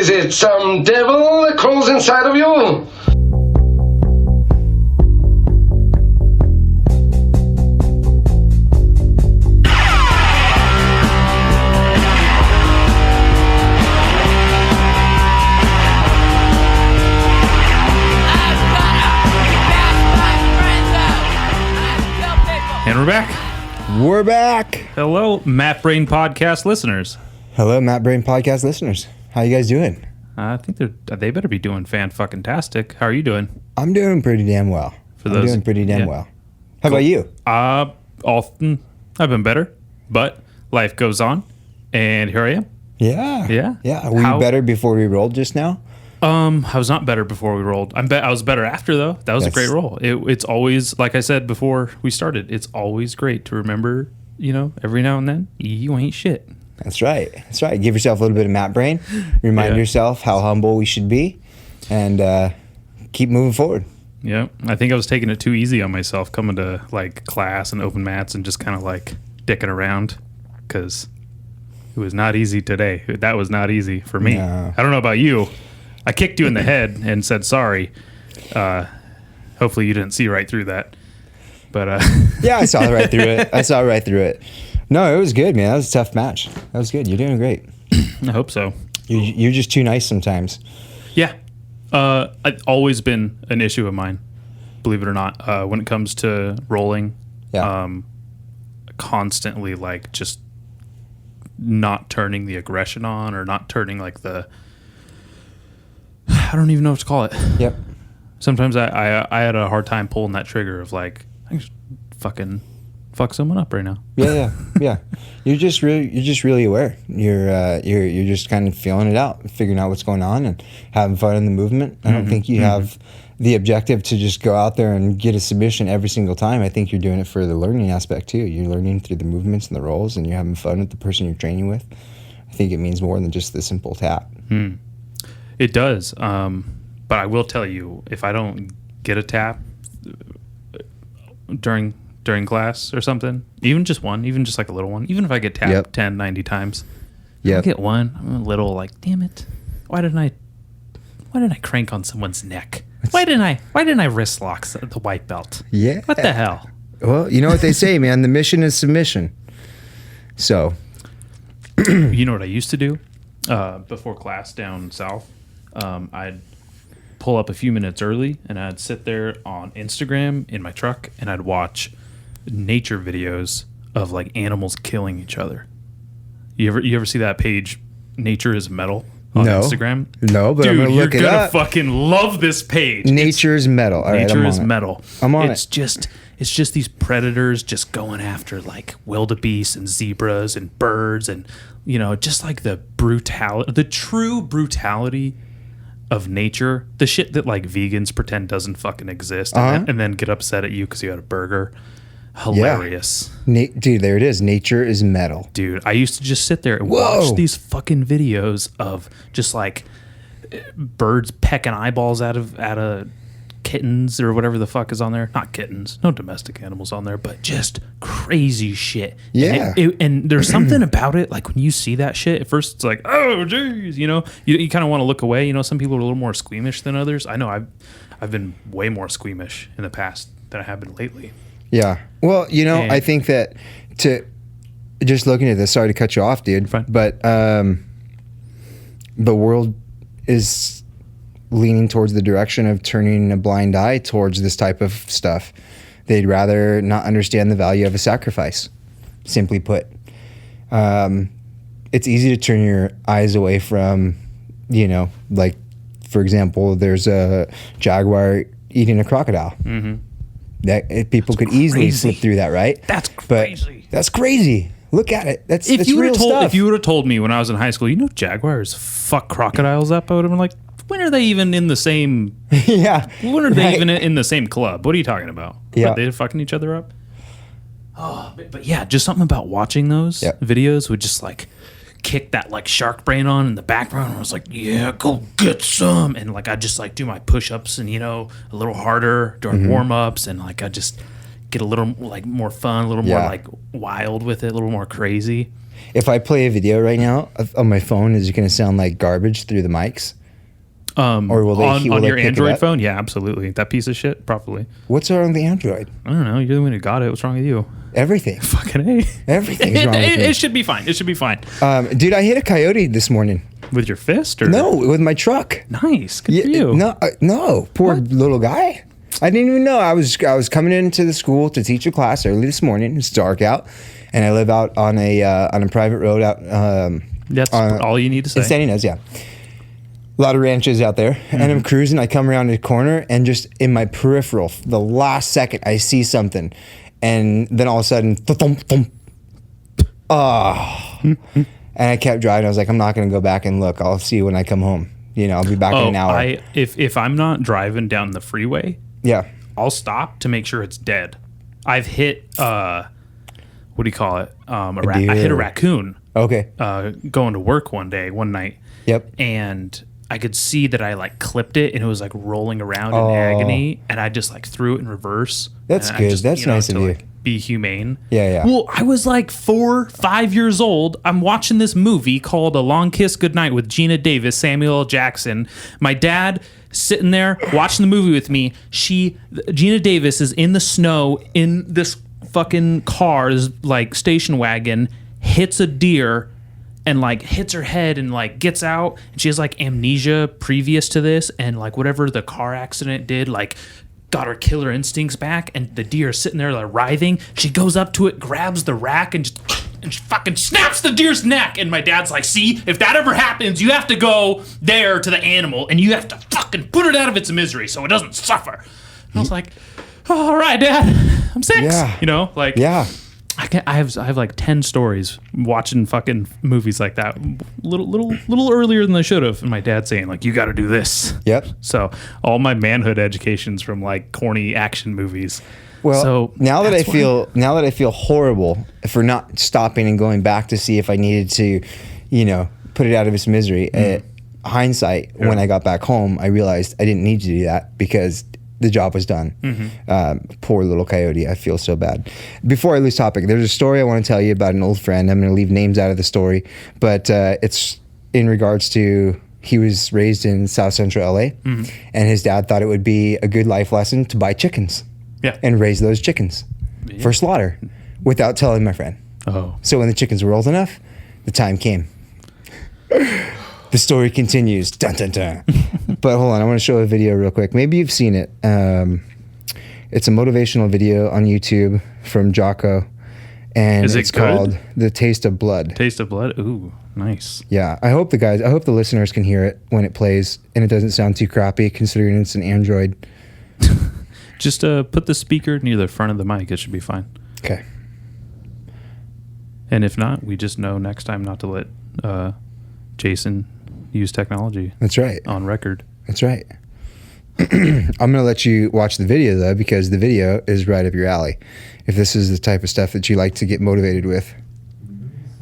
Is it some devil that crawls inside of you? And we're back. We're back. Hello, Matt Brain Podcast listeners. Hello, Matt Brain Podcast listeners. How you guys doing? I think they better be doing fan-fucking-tastic. How are you doing? I'm doing pretty damn well. How about you? I've been better, but life goes on, and here I am. Yeah. Were you better before we rolled just now? I was not better before we rolled. I was better after, though. That was a great roll. It's always, like I said before we started, it's always great to remember, every now and then, you ain't shit. That's right. Give yourself a little bit of Matt Brain. Remind yourself how humble we should be, and keep moving forward. Yeah. I think I was taking it too easy on myself coming to, class and open mats and just kind of, dicking around, because it was not easy today. That was not easy for me. No. I don't know about you. I kicked you in the head and said sorry. Hopefully you didn't see right through that. But yeah, I saw right through it. No, it was good, man. That was a tough match. That was good. You're doing great. I hope so. You're just too nice sometimes. Yeah. It's always been an issue of mine, believe it or not. When it comes to rolling, constantly just not turning the aggression on, or not turning I don't even know what to call it. Yep. Sometimes I had a hard time pulling that trigger of I can just fucking fuck someone up right now. Yeah. You're just really aware. You're just kind of feeling it out, figuring out what's going on, and having fun in the movement. I don't think you have the objective to just go out there and get a submission every single time. I think you're doing it for the learning aspect too. You're learning through the movements and the rolls, and you're having fun with the person you're training with. I think it means more than just the simple tap. It does. But I will tell you, if I don't get a tap during class or something, even just one, even just a little one, even if I get tapped 10, 90 times, I get one, I'm a little damn it. Why didn't I crank on someone's neck? Why didn't I wrist lock the white belt? Yeah. What the hell? Well, you know what they say, man. The mission is submission. So. You know what I used to do before class down south? I'd pull up a few minutes early, and I'd sit there on Instagram in my truck, and I'd watch nature videos of animals killing each other. You ever see that page, Nature is Metal, on Instagram? No, but dude, I'm gonna look it up. You're gonna fucking love this page. Nature is Metal. All right, Nature is Metal. I'm on it. It's just these predators just going after wildebeest and zebras and birds, and just the true brutality of nature, the shit that vegans pretend doesn't fucking exist, and then get upset at you because you had a burger. Hilarious. Dude, there it is. Nature is Metal. Dude, I used to just sit there and watch these fucking videos of just birds pecking eyeballs out of kittens or whatever the fuck is on there. Not kittens, no domestic animals on there, but just crazy shit. Yeah. And there's something about it, when you see that shit, at first it's oh geez, you kind of want to look away. Some people are a little more squeamish than others. I know I've been way more squeamish in the past than I have been lately. Yeah. Well, I think that just looking at this, sorry to cut you off, dude, but the world is leaning towards the direction of turning a blind eye towards this type of stuff. They'd rather not understand the value of a sacrifice, simply put. It's easy to turn your eyes away from, for example, there's a jaguar eating a crocodile. People could easily slip through that, right? That's crazy. That's crazy. Look at it. That's real stuff. If you would have told me when I was in high school, jaguars fuck crocodiles up, I would have been like, when are they even in the same? Yeah. When are they even in the same club? What are you talking about? Yeah. They're fucking each other up. Oh, but yeah, just something about watching those videos would just kick that shark brain on in the background. I was like, yeah, go get some. And I just do my push-ups and, a little harder during warm-ups. And I just get a little more fun, a little more wild with it, a little more crazy. If I play a video right now on my phone, is it going to sound like garbage through the mics? Or will they on will they your pick it Android up? phone? Yeah, absolutely. That piece of shit, probably. What's wrong with the Android? I don't know. You're the one who got it. What's wrong with you? Everything. Fucking A. Everything's wrong with me. It should be fine. It should be fine. Dude, I hit a coyote this morning. With your fist or No, with my truck. Nice. Good for you. No, poor little guy. I didn't even know. I was coming into the school to teach a class early this morning. It's dark out, and I live out on a private road out. That's all you need to say. In San Ynez, yeah. A lot of ranches out there, and I'm cruising. I come around the corner, and just in my peripheral, the last second, I see something, and then all of a sudden, thump, thump. And I kept driving. I was like, I'm not going to go back and look. I'll see you when I come home. I'll be back in an hour. If I'm not driving down the freeway, yeah, I'll stop to make sure it's dead. I've hit what do you call it? I hit a raccoon. Okay. Going to work one night. Yep. And I could see that I clipped it and it was rolling around in agony, and I just threw it in reverse. That's good. That's nice of you. Be humane. Yeah. Well, I was 4, 5 years old. I'm watching this movie called A Long Kiss Goodnight with Gina Davis, Samuel L. Jackson. My dad sitting there watching the movie with me. Gina Davis is in the snow in this fucking car, this station wagon, hits a deer and hits her head and gets out, and she has amnesia previous to this, and whatever the car accident did got her killer instincts back, and the deer is sitting there writhing. She goes up to it, grabs the rack, and she fucking snaps the deer's neck. And my dad's like, see, if that ever happens, you have to go there to the animal and you have to fucking put it out of its misery so it doesn't suffer. And I was like, oh, all right, Dad, I'm 6. Yeah. Yeah. I have 10 stories watching fucking movies like that, little earlier than I should have, and my dad saying you got to do this. Yep. So all my manhood education's from corny action movies. Well, so now that I feel horrible for not stopping and going back to see if I needed to, put it out of its misery. Hindsight, when I got back home, I realized I didn't need to do that because the job was done. Poor little coyote. I feel so bad. Before I lose topic, there's a story I want to tell you about an old friend. I'm going to leave names out of the story, but it's in regards to he was raised in South Central LA, and his dad thought it would be a good life lesson to buy chickens and raise those chickens for slaughter without telling my friend. Oh. So when the chickens were old enough, the time came. The story continues. Dun, dun, dun. But hold on, I want to show a video real quick. Maybe you've seen it. It's a motivational video on YouTube from Jocko, and it's called "The Taste of Blood." Taste of Blood. Ooh, nice. Yeah, I hope the listeners can hear it when it plays, and it doesn't sound too crappy considering it's an Android. Just put the speaker near the front of the mic. It should be fine. Okay. And if not, we just know next time not to let Jason use technology. That's right. On record. That's right. I'm going to let you watch the video, though, because the video is right up your alley. If this is the type of stuff that you like to get motivated with.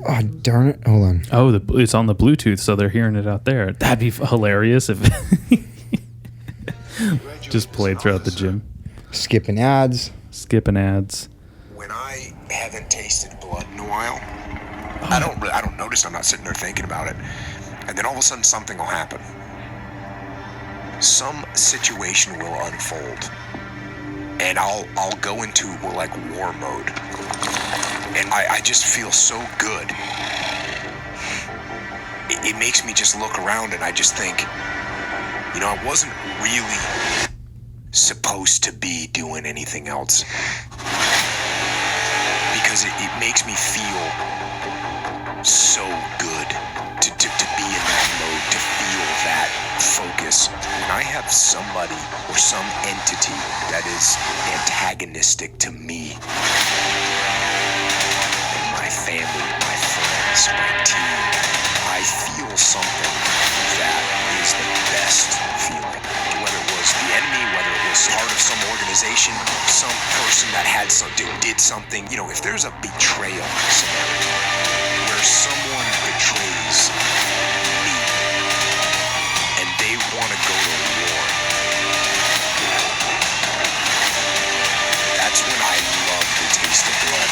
Oh, darn it. Hold on. Oh, it's on the Bluetooth, so they're hearing it out there. That'd be hilarious if just played throughout the gym. Skipping ads. When I haven't tasted blood in a while, I don't notice. I'm not sitting there thinking about it. And then all of a sudden something will happen. Some situation will unfold. And I'll go into war mode. And I just feel so good. It makes me just look around and I just think, I wasn't really supposed to be doing anything else. Because it makes me feel so good to be in that mode, to feel that focus. When I have somebody or some entity that is antagonistic to me, and my family, my friends, my team, I feel something that is the best feeling. Whether it was the enemy, whether it was part of some organization, some person that did something. If there's a betrayal scenario where someone betrays me and they want to go to war, that's when I love the taste of blood.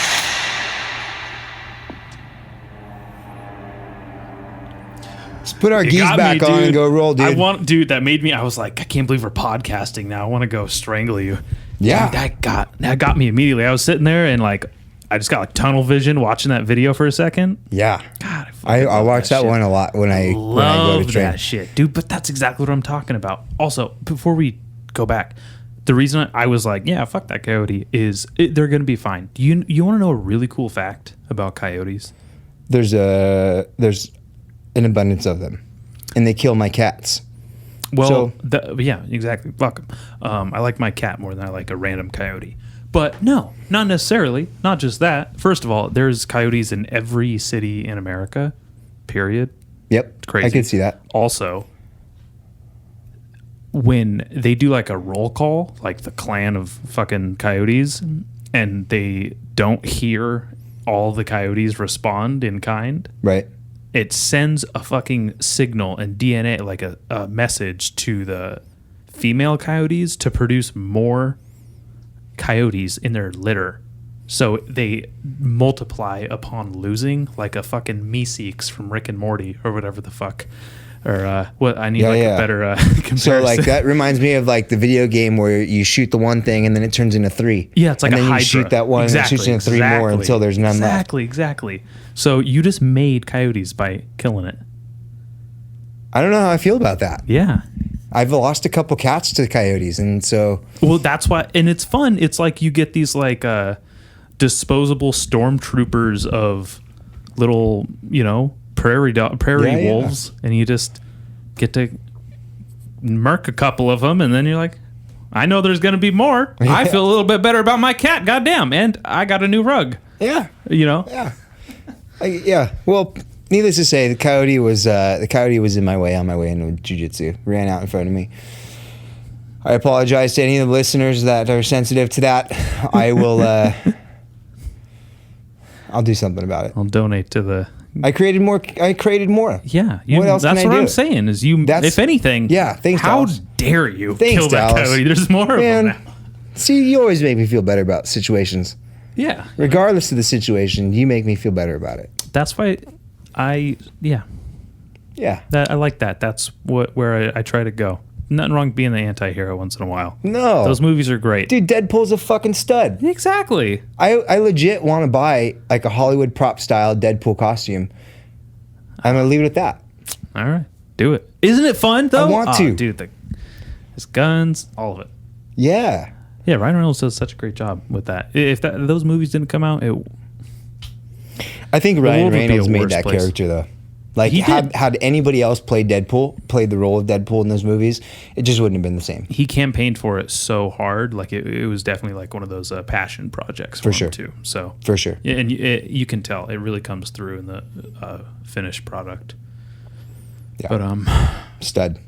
put our You geese got back me, on dude. and go roll, dude. That made me. I was like, I can't believe we're podcasting now. I want to go strangle you. Yeah. Dude, that got me immediately. I was sitting there and like, I just got like tunnel vision watching that video for a second. Yeah. God, I watch that shit. one a lot when I go Love to train. that shit, dude. But that's exactly what I'm talking about. Also, before we go back, the reason I was like, yeah, fuck that coyote is they're gonna be fine. You want to know a really cool fact about coyotes? There's an abundance of them, and they kill my cats. Well, yeah, exactly. Fuck 'em. I like my cat more than I like a random coyote. But no, not necessarily. Not just that. First of all, there's coyotes in every city in America. Period. Yep, It's crazy. I could see that. Also, when they do like a roll call, like the clan of fucking coyotes, and they don't hear all the coyotes respond in kind, Right. it sends a fucking signal and DNA, like a message to the female coyotes to produce more coyotes in their litter. So they multiply upon losing, like a fucking Meeseeks from Rick and Morty or whatever the fuck. Or what? I need a better comparison. So like that reminds me of like the video game where you shoot the one thing and then it turns into 3. Yeah, it's like and a then hydra. you shoot that one and it shoots into 3 more until there's none left. Exactly. So you just made coyotes by killing it. I don't know how I feel about that. Yeah. I've lost a couple cats to coyotes, and so Well, that's why, and it's fun. It's like you get these like disposable stormtroopers of little, prairie Yeah. wolves, and you just get to murk a couple of them, and then you're like, I know there's gonna be more. I feel a little bit better about my cat. Goddamn, and I got a new rug. yeah. Yeah. Yeah. Well, needless to say, the coyote was in my way on my way into jiu-jitsu. Ran out in front of me. I apologize to any of the listeners that are sensitive to that. I will. I'll do something about it. I'll donate to the. I created more. Yeah, What else that's can I what do? I'm saying. Is you? That's- if anything, yeah, thanks, How Dallas. dare you Thanks, kill that Dallas. coyote? There's more of them Man, now. see, you always make me feel better about situations. Yeah, Regardless of the situation, you make me feel better about it. that's why Yeah. I like that. That's where I try to go. Nothing wrong being the anti-hero once in a while. No. Those movies are great. Dude, Deadpool's a fucking stud. Exactly. I legit want to buy like a Hollywood prop style Deadpool costume. I'm gonna leave it at that. All right, do it. Isn't it fun though? I want to. Dude. His guns, all of it. Yeah. Yeah, Ryan Reynolds does such a great job with that. If those movies didn't come out, I think Ryan world would be a Reynolds made worse that place. character though. Like He did. had anybody else played the role of Deadpool in those movies, it just wouldn't have been the same. he campaigned for it so hard. Like it was definitely like one of those passion projects for him sure. too. So For sure. yeah, and you can tell it really comes through in the finished product. Yeah. But Stud.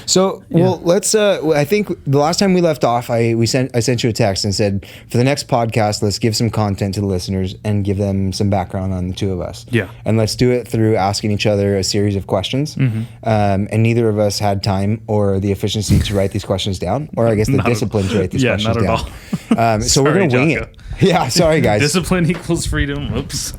So, well, let's. I think the last time we left off, I sent you a text and said for the next podcast, let's give some content to the listeners and give them some background on the two of us. Yeah. And let's do it through asking each other a series of questions. Mm-hmm. And neither of us had time or the efficiency to write these questions down, or I guess the Not at- discipline to write these Yeah, questions not at down. all. So we're Sorry, gonna wing Jocko. it. Yeah. Sorry, guys. discipline equals freedom. Oops.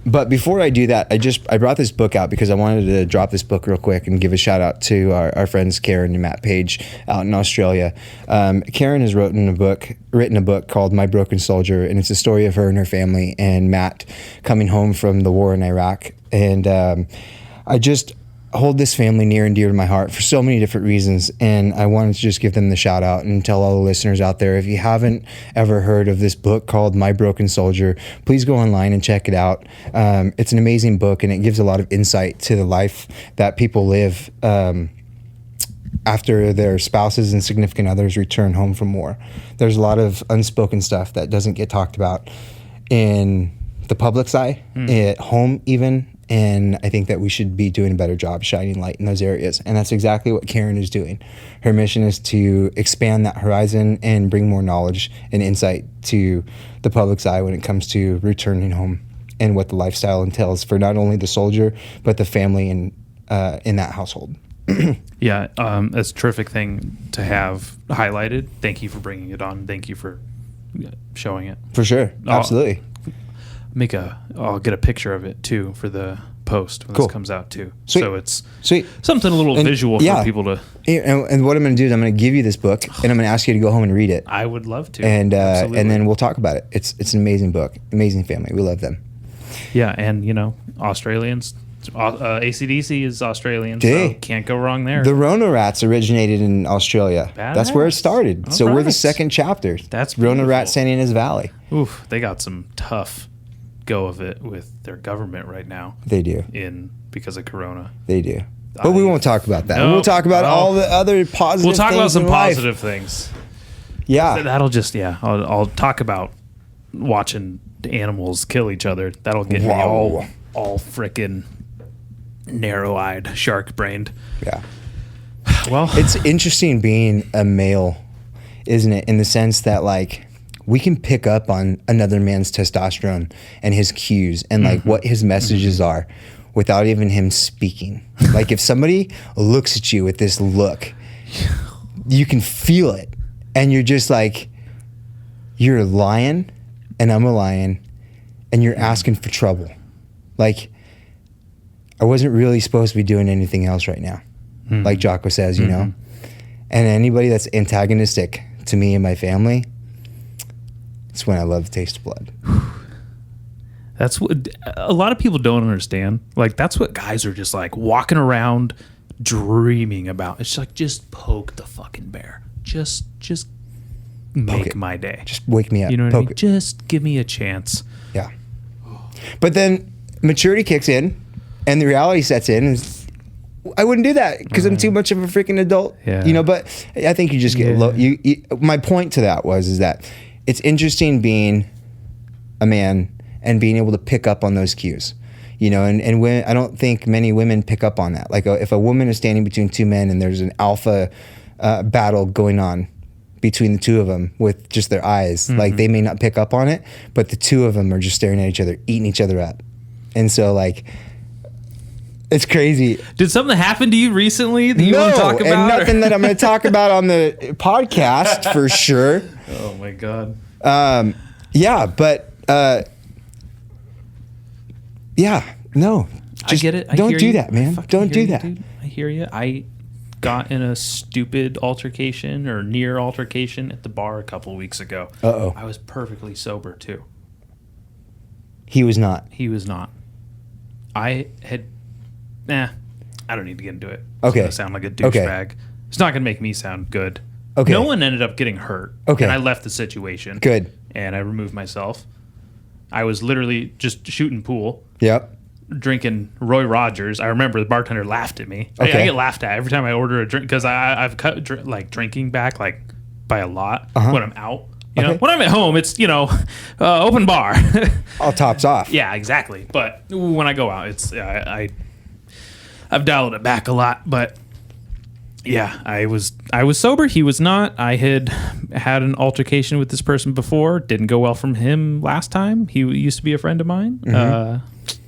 But before I do that, I brought this book out because I wanted to drop this book real quick and give a shout out to our friends Karen and Matt Page out in Australia. Karen has written a book called My Broken Soldier, and it's a story of her and her family and Matt coming home from the war in Iraq. And I just hold this family near and dear to my heart for so many different reasons, and I wanted to just give them the shout out and tell all the listeners out there, if you haven't ever heard of this book called My Broken Soldier, please go online and check it out. It's an amazing book, and it gives a lot of insight to the life that people live after their spouses and significant others return home from war. There's a lot of unspoken stuff that doesn't get talked about in the public's eye, at home even. And I think that we should be doing a better job shining light in those areas. And that's exactly what Karen is doing. Her mission is to expand that horizon and bring more knowledge and insight to the public's eye when it comes to returning home and what the lifestyle entails for not only the soldier, but the family in that household. Yeah, that's a terrific thing to have highlighted. Thank you for bringing it on. Thank you for showing it. For sure. Absolutely. I'll get a picture of it too for the post when Cool. this comes out too. Sweet. So it's Sweet. something a little And, visual for yeah. people to. And what I'm going to do is I'm going to give you this book, and I'm going to ask you to go home and read it. I would love to. And Absolutely. then we'll talk about it. It's an amazing book, amazing family. We love them. Yeah, and Australians. AC/DC is Australian, Hey. so can't go wrong there. The Rona rats originated in Australia. That's where it started. All So we're the right. second chapter. That's Rona rat beautiful. Santa Ynez Valley. Oof, they got some tough go of it with their government right now They do. because of Corona. They do. But we won't talk about that. No, we'll talk about no. all the other positive We'll talk things about some in life. positive things. Yeah. That'll just I'll talk about watching animals kill each other. That'll get me Whoa. all frickin' narrow-eyed, shark-brained. Yeah. Well, It's interesting being a male, isn't it? In the sense that like we can pick up on another man's testosterone and his cues and like what his messages are without even him speaking. Like if somebody looks at you with this look, you can feel it. And you're just like, you're a lion and I'm a lion and you're asking for trouble. Like, I wasn't really supposed to be doing anything else right now. Like Jocko says, you know? And anybody that's antagonistic to me and my family, it's when I love the taste of blood. that's what a lot of people don't understand. Like, that's what guys are just like walking around dreaming about. It's like, just poke the fucking bear. Just make it. my day. Just wake me up. You know what I poke mean? it. Just give me a chance. Yeah. But then maturity kicks in and the reality sets in. And I wouldn't do that because I'm too much of a freaking adult. Yeah. You know, but I think you just get low. My point to that is that it's interesting being a man and being able to pick up on those cues. You know, and when I don't think many women pick up on that. Like if a woman is standing between two men and there's an alpha battle going on between the two of them with just their eyes, like they may not pick up on it, but the two of them are just staring at each other, eating each other up. And so like, it's crazy. Did something happen to you recently that you want to talk about? And nothing that I'm going to talk about on the podcast for sure. Oh my God. Yeah, but yeah, no. I get it. I Don't hear do you. that, man. I fucking Don't hear do you, that. dude. I hear you. I got in a stupid altercation or near altercation at the bar a couple weeks ago. Uh-oh. I was perfectly sober too. He was not. He was not. I don't need to get into it. It's Okay. gonna sound like a Okay. douchebag. It's not gonna make me sound good. Okay. No one ended up getting hurt. Okay. And I left the situation. Good. And I removed myself. I was literally just shooting pool, Yep. drinking Roy Rogers. I remember the bartender laughed at me. I Okay. get laughed at every time I order a drink because I've cut drinking back like by a lot Uh-huh. when I'm out. You know, Okay. when I'm at home, it's open bar. All tops off. Yeah, exactly. But when I go out, it's I've dialed it back a lot. But yeah, I was sober. He was not. I had an altercation with this person before. Didn't go well from him last time. He used to be a friend of mine,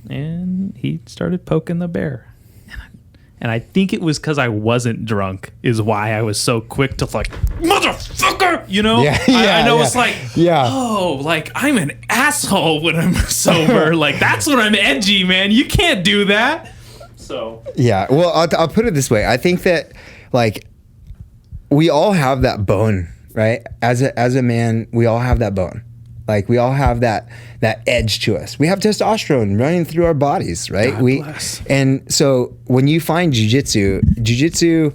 and he started poking the bear. And I think it was because I wasn't drunk is why I was so quick to like, motherfucker, you know? Yeah, I know yeah. it's like, Yeah. oh, like I'm an asshole when I'm sober. Like that's when I'm edgy, man. You can't do that. So Yeah. Well, I'll put it this way. I think that like we all have that bone, right? As a man, we all have that bone. Like we all have that edge to us. We have testosterone running through our bodies, right? God bless. And so when you find jiu-jitsu,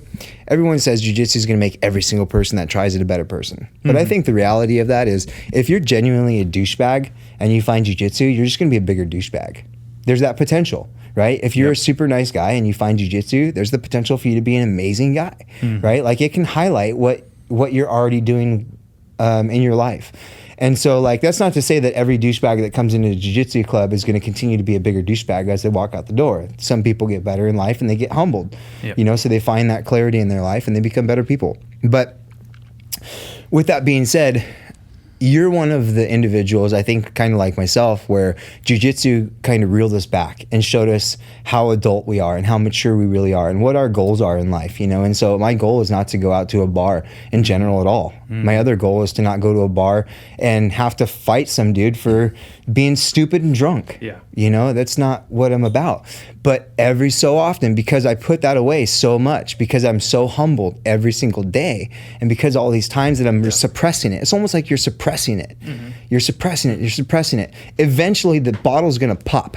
everyone says jiu-jitsu is going to make every single person that tries it a better person. But I think the reality of that is if you're genuinely a douchebag and you find jiu-jitsu, you're just going to be a bigger douchebag. There's that potential, right? If you're a super nice guy and you find jiu-jitsu, there's the potential for you to be an amazing guy, right? Like it can highlight what you're already doing in your life. And so, like, that's not to say that every douchebag that comes into a jiu-jitsu club is going to continue to be a bigger douchebag as they walk out the door. Some people get better in life and they get humbled, Yep. you know, so they find that clarity in their life and they become better people. But with that being said, you're one of the individuals, I think, kind of like myself, where jiu-jitsu kind of reeled us back and showed us how adult we are and how mature we really are and what our goals are in life, you know? And so my goal is not to go out to a bar in general at all. My other goal is to not go to a bar and have to fight some dude for being stupid and drunk. Yeah. You know, that's not what I'm about. But every so often, because I put that away so much, because I'm so humbled every single day, and because all these times that I'm suppressing it, it's almost like you're suppressing it. You're suppressing it. You're suppressing it. Eventually, the bottle's going to pop.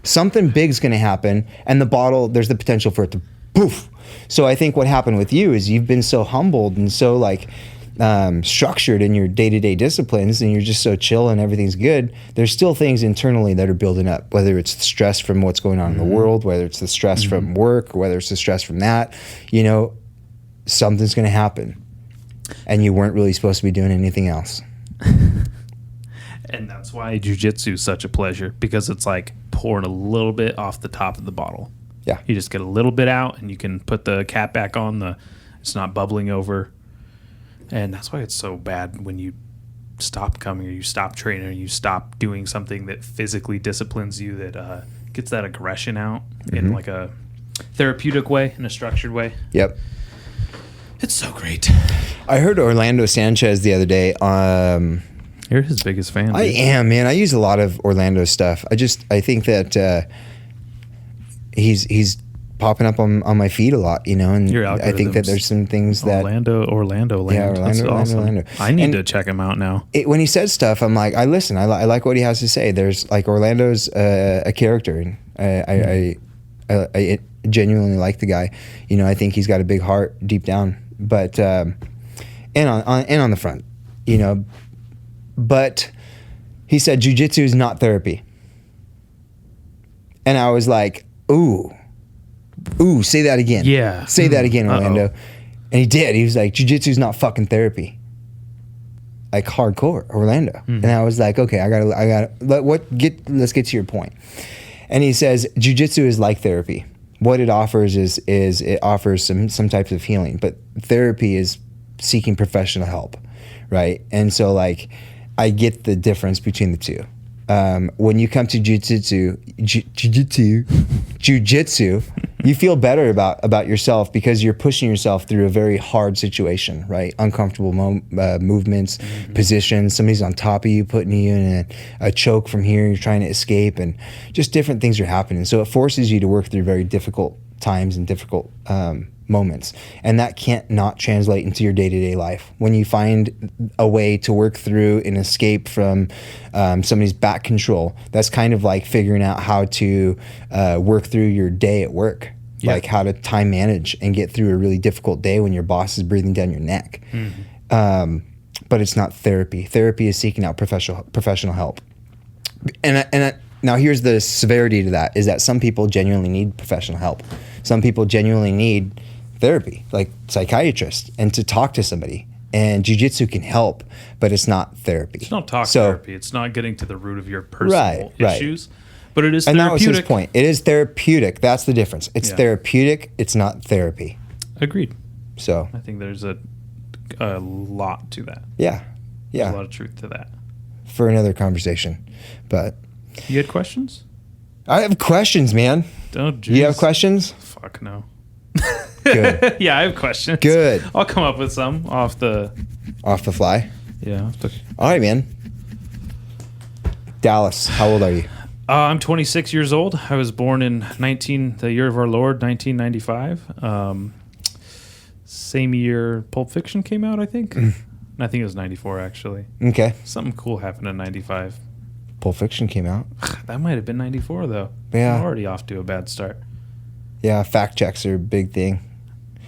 Something big's going to happen, and the bottle, there's the potential for it to poof. So I think what happened with you is you've been so humbled and so like structured in your day-to-day disciplines, and you're just so chill and everything's good. There's still things internally that are building up, whether it's the stress from what's going on in the world, whether it's the stress from work, or whether it's the stress from that. You know, something's going to happen, and you weren't really supposed to be doing anything else. And that's why jiu-jitsu is such a pleasure, because it's like pouring a little bit off the top of the bottle. Yeah. You just get a little bit out, and you can put the cap back on. It's not bubbling over. And that's why it's so bad when you stop coming, or you stop training, or you stop doing something that physically disciplines you, that gets that aggression out in like a therapeutic way, in a structured way. Yep. It's so great. I heard Orlando Sanchez the other day. You're his biggest fan. Dude. I am, man. I use a lot of Orlando stuff. I think that he's popping up on my feed a lot, you know, and I think that there's some things that Orlando. Yeah, Orlando. I need to check him out now. When he says stuff, I'm like, I listen. I like what he has to say. There's like Orlando's a character, and I genuinely like the guy. You know, I think he's got a big heart deep down, but and on the front, you know. But he said jiu-jitsu is not therapy. And I was like, ooh, say that again. Yeah. Say that again, Orlando. And he did. He was like, jiu-jitsu is not fucking therapy. Like hardcore, Orlando. And I was like, okay, let's get to your point. And he says, jiu-jitsu is like therapy. What it offers is it offers some types of healing, but therapy is seeking professional help, right? And so like, I get the difference between the two. When you come to jiu-jitsu, you feel better about yourself because you're pushing yourself through a very hard situation, right? Uncomfortable movements, positions. Somebody's on top of you, putting you in a choke from here. You're trying to escape, and just different things are happening. So it forces you to work through very difficult times and difficult moments, and that can't not translate into your day-to-day life. When you find a way to work through and escape from somebody's back control, that's kind of like figuring out how to work through your day at work, like how to time manage and get through a really difficult day when your boss is breathing down your neck. But it's not therapy. Therapy is seeking out professional help. And now here's the severity to that, is that some people genuinely need professional help. Some people genuinely need therapy, like psychiatrists, and to talk to somebody. And jiu-jitsu can help, but it's not therapy. It's not therapy. It's not getting to the root of your personal issues. But it is therapeutic. And that was his point. It is therapeutic. That's the difference. It's therapeutic. It's not therapy. Agreed. So I think there's a lot to that. Yeah. There's a lot of truth to that. For another conversation. But you had questions? I have questions, man. Oh, geez. You have questions? Fuck no. Good. Yeah, I have questions. Good. I'll come up with some off the fly. Yeah. All right, man. Dallas, how old are you? I'm 26 years old. I was born in the year of our Lord, 1995. Same year Pulp Fiction came out, I think. I think it was 94, actually. Okay. Something cool happened in 95. Pulp Fiction came out. That might have been 94, though. Yeah. I'm already off to a bad start. Yeah, fact checks are a big thing.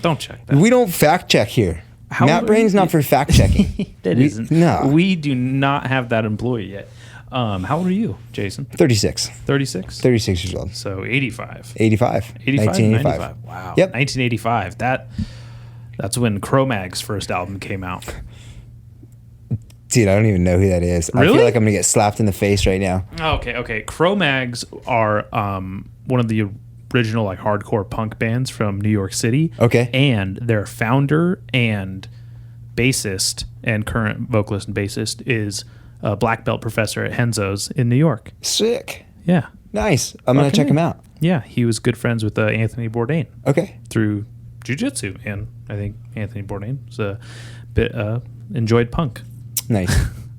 Don't check that. We don't fact check here. Matt Brain's not for fact checking. Isn't. No. We do not have that employee yet. How old are you, Jason? 36. 36? 36 years old. So 85. 85. 1985. Wow. Yep. 1985. That's when Crowmag's first album came out. Dude, I don't even know who that is. Really? I feel like I'm going to get slapped in the face right now. Okay. Crowmags are one of the original like hardcore punk bands from New York City. Okay. And their founder and bassist and current vocalist and bassist is a black belt professor at Henzo's in New York. Sick. Yeah. Nice. I'm going to check him out. Yeah. He was good friends with Anthony Bourdain. Okay. Through jiu-jitsu. And I think Anthony Bourdain was a bit enjoyed punk. Nice.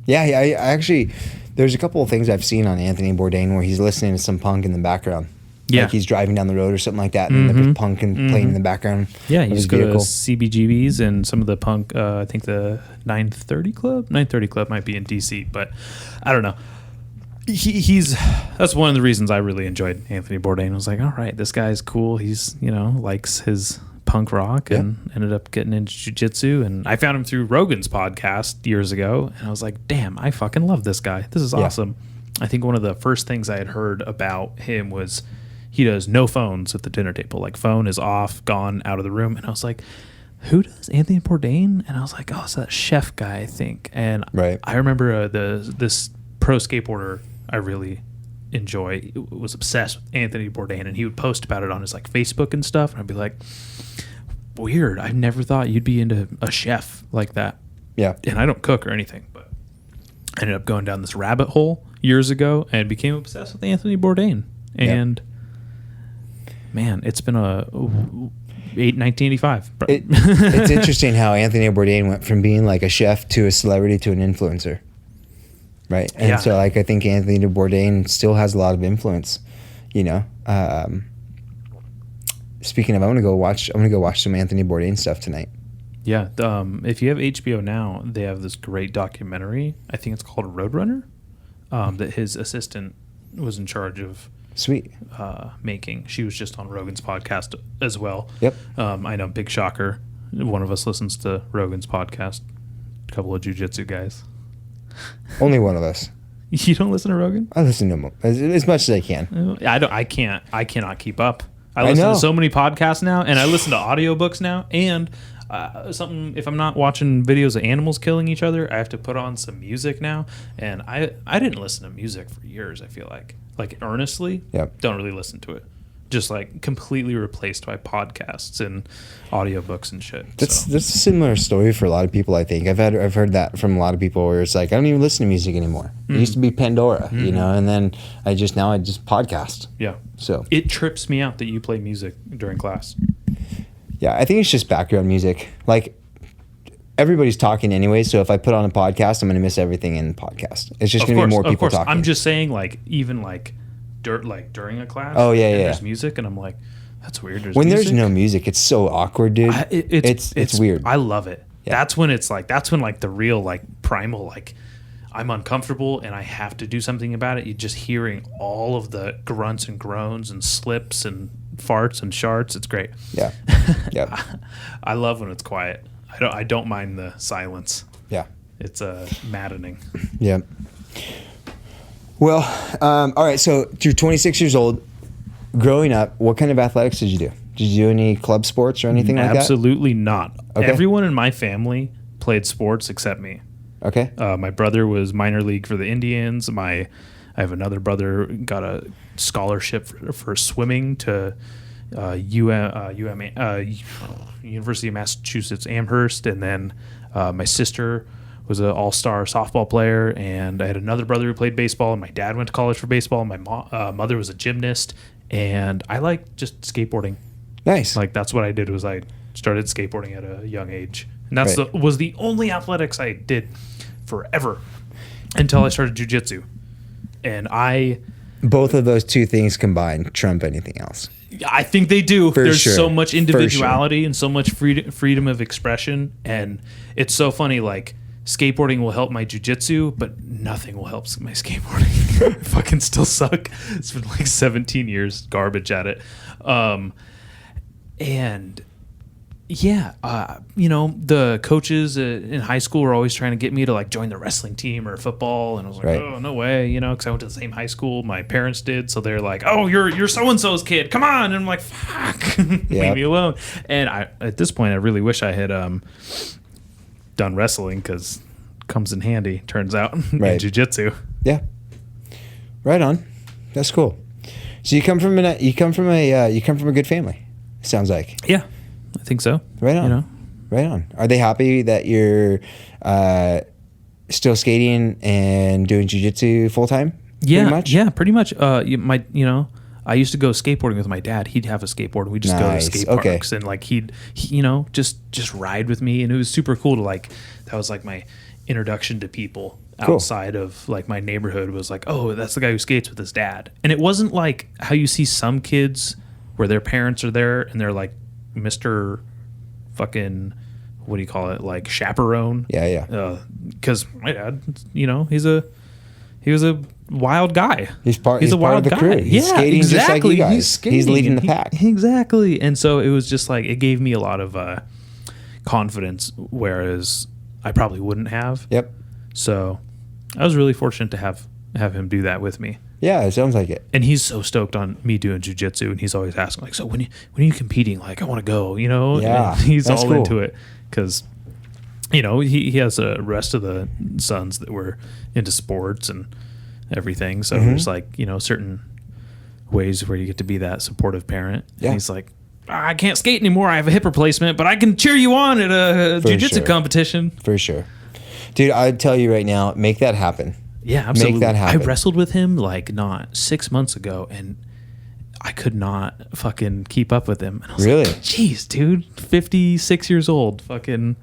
Yeah, I actually, there's a couple of things I've seen on Anthony Bourdain where he's listening to some punk in the background. Yeah. Like he's driving down the road or something like that, and there's punk and playing in the background. Yeah, of he his used to go to vehicle. CBGBs and some of the punk, I think the 930 Club? 930 Club might be in DC, but I don't know. That's one of the reasons I really enjoyed Anthony Bourdain. I was like, all right, this guy's cool. He's, likes his punk rock and ended up getting into jiu-jitsu. And I found him through Rogan's podcast years ago. And I was like, damn, I fucking love this guy. This is awesome. I think one of the first things I had heard about him was he does no phones at the dinner table. Like phone is off, gone, out of the room. And I was like, who does Anthony Bourdain? And I was like, oh, it's that chef guy, I think. And I remember this pro skateboarder I really enjoy was obsessed with Anthony Bourdain, and he would post about it on his like Facebook and stuff. And I'd be like, weird. I never thought you'd be into a chef like that. Yeah. And I don't cook or anything, but I ended up going down this rabbit hole years ago and became obsessed with Anthony Bourdain. And man, it's been 1985. It's interesting how Anthony Bourdain went from being like a chef to a celebrity to an influencer. Right. And so like I think Anthony Bourdain still has a lot of influence, Speaking of, I'm gonna go watch some Anthony Bourdain stuff tonight. Yeah. If you have HBO now, they have this great documentary. I think it's called Roadrunner. That his assistant was in charge of making. She was just on Rogan's podcast as well. Yep. I know, big shocker. One of us listens to Rogan's podcast. A couple of jiu-jitsu guys. Only one of us. You don't listen to Rogan? I listen to him as much as I can. I cannot keep up. I listen to so many podcasts now, and I listen to audiobooks now, and if I'm not watching videos of animals killing each other, I have to put on some music now. And I didn't listen to music for years, I feel like earnestly. Don't really listen to it. Just like completely replaced by podcasts and audiobooks and shit. That's a similar story for a lot of people. I think I've heard that from a lot of people where it's like I don't even listen to music anymore. It used to be Pandora, and then I just podcast. Yeah. So it trips me out that you play music during class. Yeah, I think it's just background music. Like everybody's talking anyway, so if I put on a podcast, I'm going to miss everything in the podcast. It's just going to be more people talking. I'm just saying, during a class. Oh yeah, there's music, and I'm like, that's weird. There's no music, it's so awkward, dude. It's weird. I love it. Yeah. That's when the real primal I'm uncomfortable and I have to do something about it. You're just hearing all of the grunts and groans and slips and farts and sharts. It's great. Yeah. Yeah. I love when it's quiet. I don't mind the silence. Yeah. It's maddening. Yeah. Well, all right. So you're 26 years old. Growing up, what kind of athletics did you do? Did you do any club sports or anything like that? Absolutely not. Okay. Everyone in my family played sports except me. Okay. My brother was minor league for the Indians. I have another brother got a scholarship for swimming to University of Massachusetts Amherst, and then my sister was an all-star softball player, and I had another brother who played baseball, and my dad went to college for baseball, and my mother was a gymnast, and I liked just skateboarding. Nice. That's what I did was I started skateboarding at a young age, and that's was the only athletics I did forever until I started jiu-jitsu. And both of those two things combined trump anything else. I think they do. There's so much individuality and so much freedom of expression, and it's so funny. Skateboarding will help my jiu-jitsu, but nothing will help my skateboarding. I fucking still suck. It's been 17 years garbage at it. And yeah, the coaches in high school were always trying to get me to join the wrestling team or football, and I was like, oh, no way, because I went to the same high school my parents did. So they're like, oh, you're so-and-so's kid, come on. And I'm like, fuck, leave me alone. And at this point, I really wish I had done wrestling, because it comes in handy, turns out, in jiu-jitsu. Yeah. Right on. That's cool. So you come from a good family, sounds like. Yeah. I think so. Right on. Right on. Are they happy that you're still skating and doing jiu-jitsu full time? Yeah. Pretty much. I used to go skateboarding with my dad. He'd have a skateboard, and we'd just go to skate parks, and like he just ride with me, and it was super cool to like. That was like my introduction to people outside of like my neighborhood. Was like, oh, that's the guy who skates with his dad, and it wasn't like how you see some kids where their parents are there and they're like Mr. fucking, what do you call it, like chaperone. Yeah. Because my dad, he was a wild guy. He's a wild part of the crew. He's skating exactly. just like you guys. He's skating. He's leading the pack. Exactly. And so it was just like, it gave me a lot of confidence, whereas I probably wouldn't have. Yep. So I was really fortunate to have him do that with me. Yeah, it sounds like it. And he's so stoked on me doing jiu-jitsu, and he's always asking, like, so when are you competing? Like, I want to go, Yeah, and he's all cool. into it because, he has a rest of the sons that were into sports and everything. So there's like, certain ways where you get to be that supportive parent. Yeah. And he's like, I can't skate anymore. I have a hip replacement, but I can cheer you on at a jiu-jitsu competition. For sure. Dude, I'd tell you right now, make that happen. Yeah, absolutely. Make that happen. I wrestled with him like not 6 months ago, and I could not fucking keep up with him. And I was Really? like, jeez, dude, 56 years old. Fucking,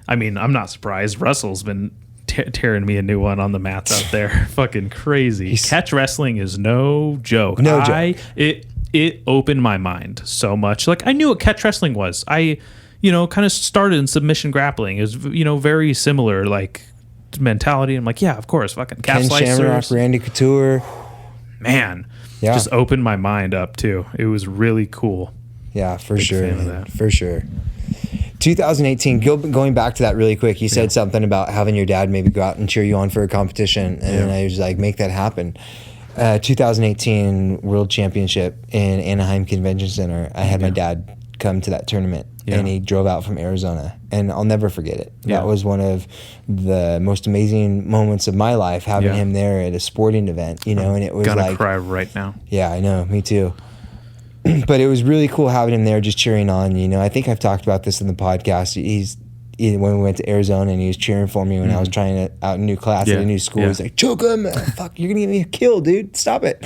I mean, I'm not surprised. Russell's been tearing me a new one on the mats out there. Fucking crazy. Catch wrestling is no joke. No joke. It opened my mind so much. Like, I knew what catch wrestling was. I, kind of started in submission grappling. It was, very similar, like, mentality. I'm like, yeah, of course, fucking calf Ken slicers. Shamrock, Randy Couture. Man, Yeah. just opened my mind up too. It was really cool. Yeah, for Big sure. fan of that. For sure. 2018, going back to that really quick, you said something about having your dad maybe go out and cheer you on for a competition. And I was like, make that happen. 2018 World Championship in Anaheim Convention Center. I had my dad come to that tournament, and he drove out from Arizona, and I'll never forget it. That was one of the most amazing moments of my life, having him there at a sporting event, and it was Gonna like, cry right now. yeah, I know, me too. But it was really cool having him there, just cheering on. I think I've talked about this in the podcast. When we went to Arizona, and he was cheering for me when I was trying to out a new class at a new school. He's like, choke him, fuck, you're gonna get me a kill, dude, stop it.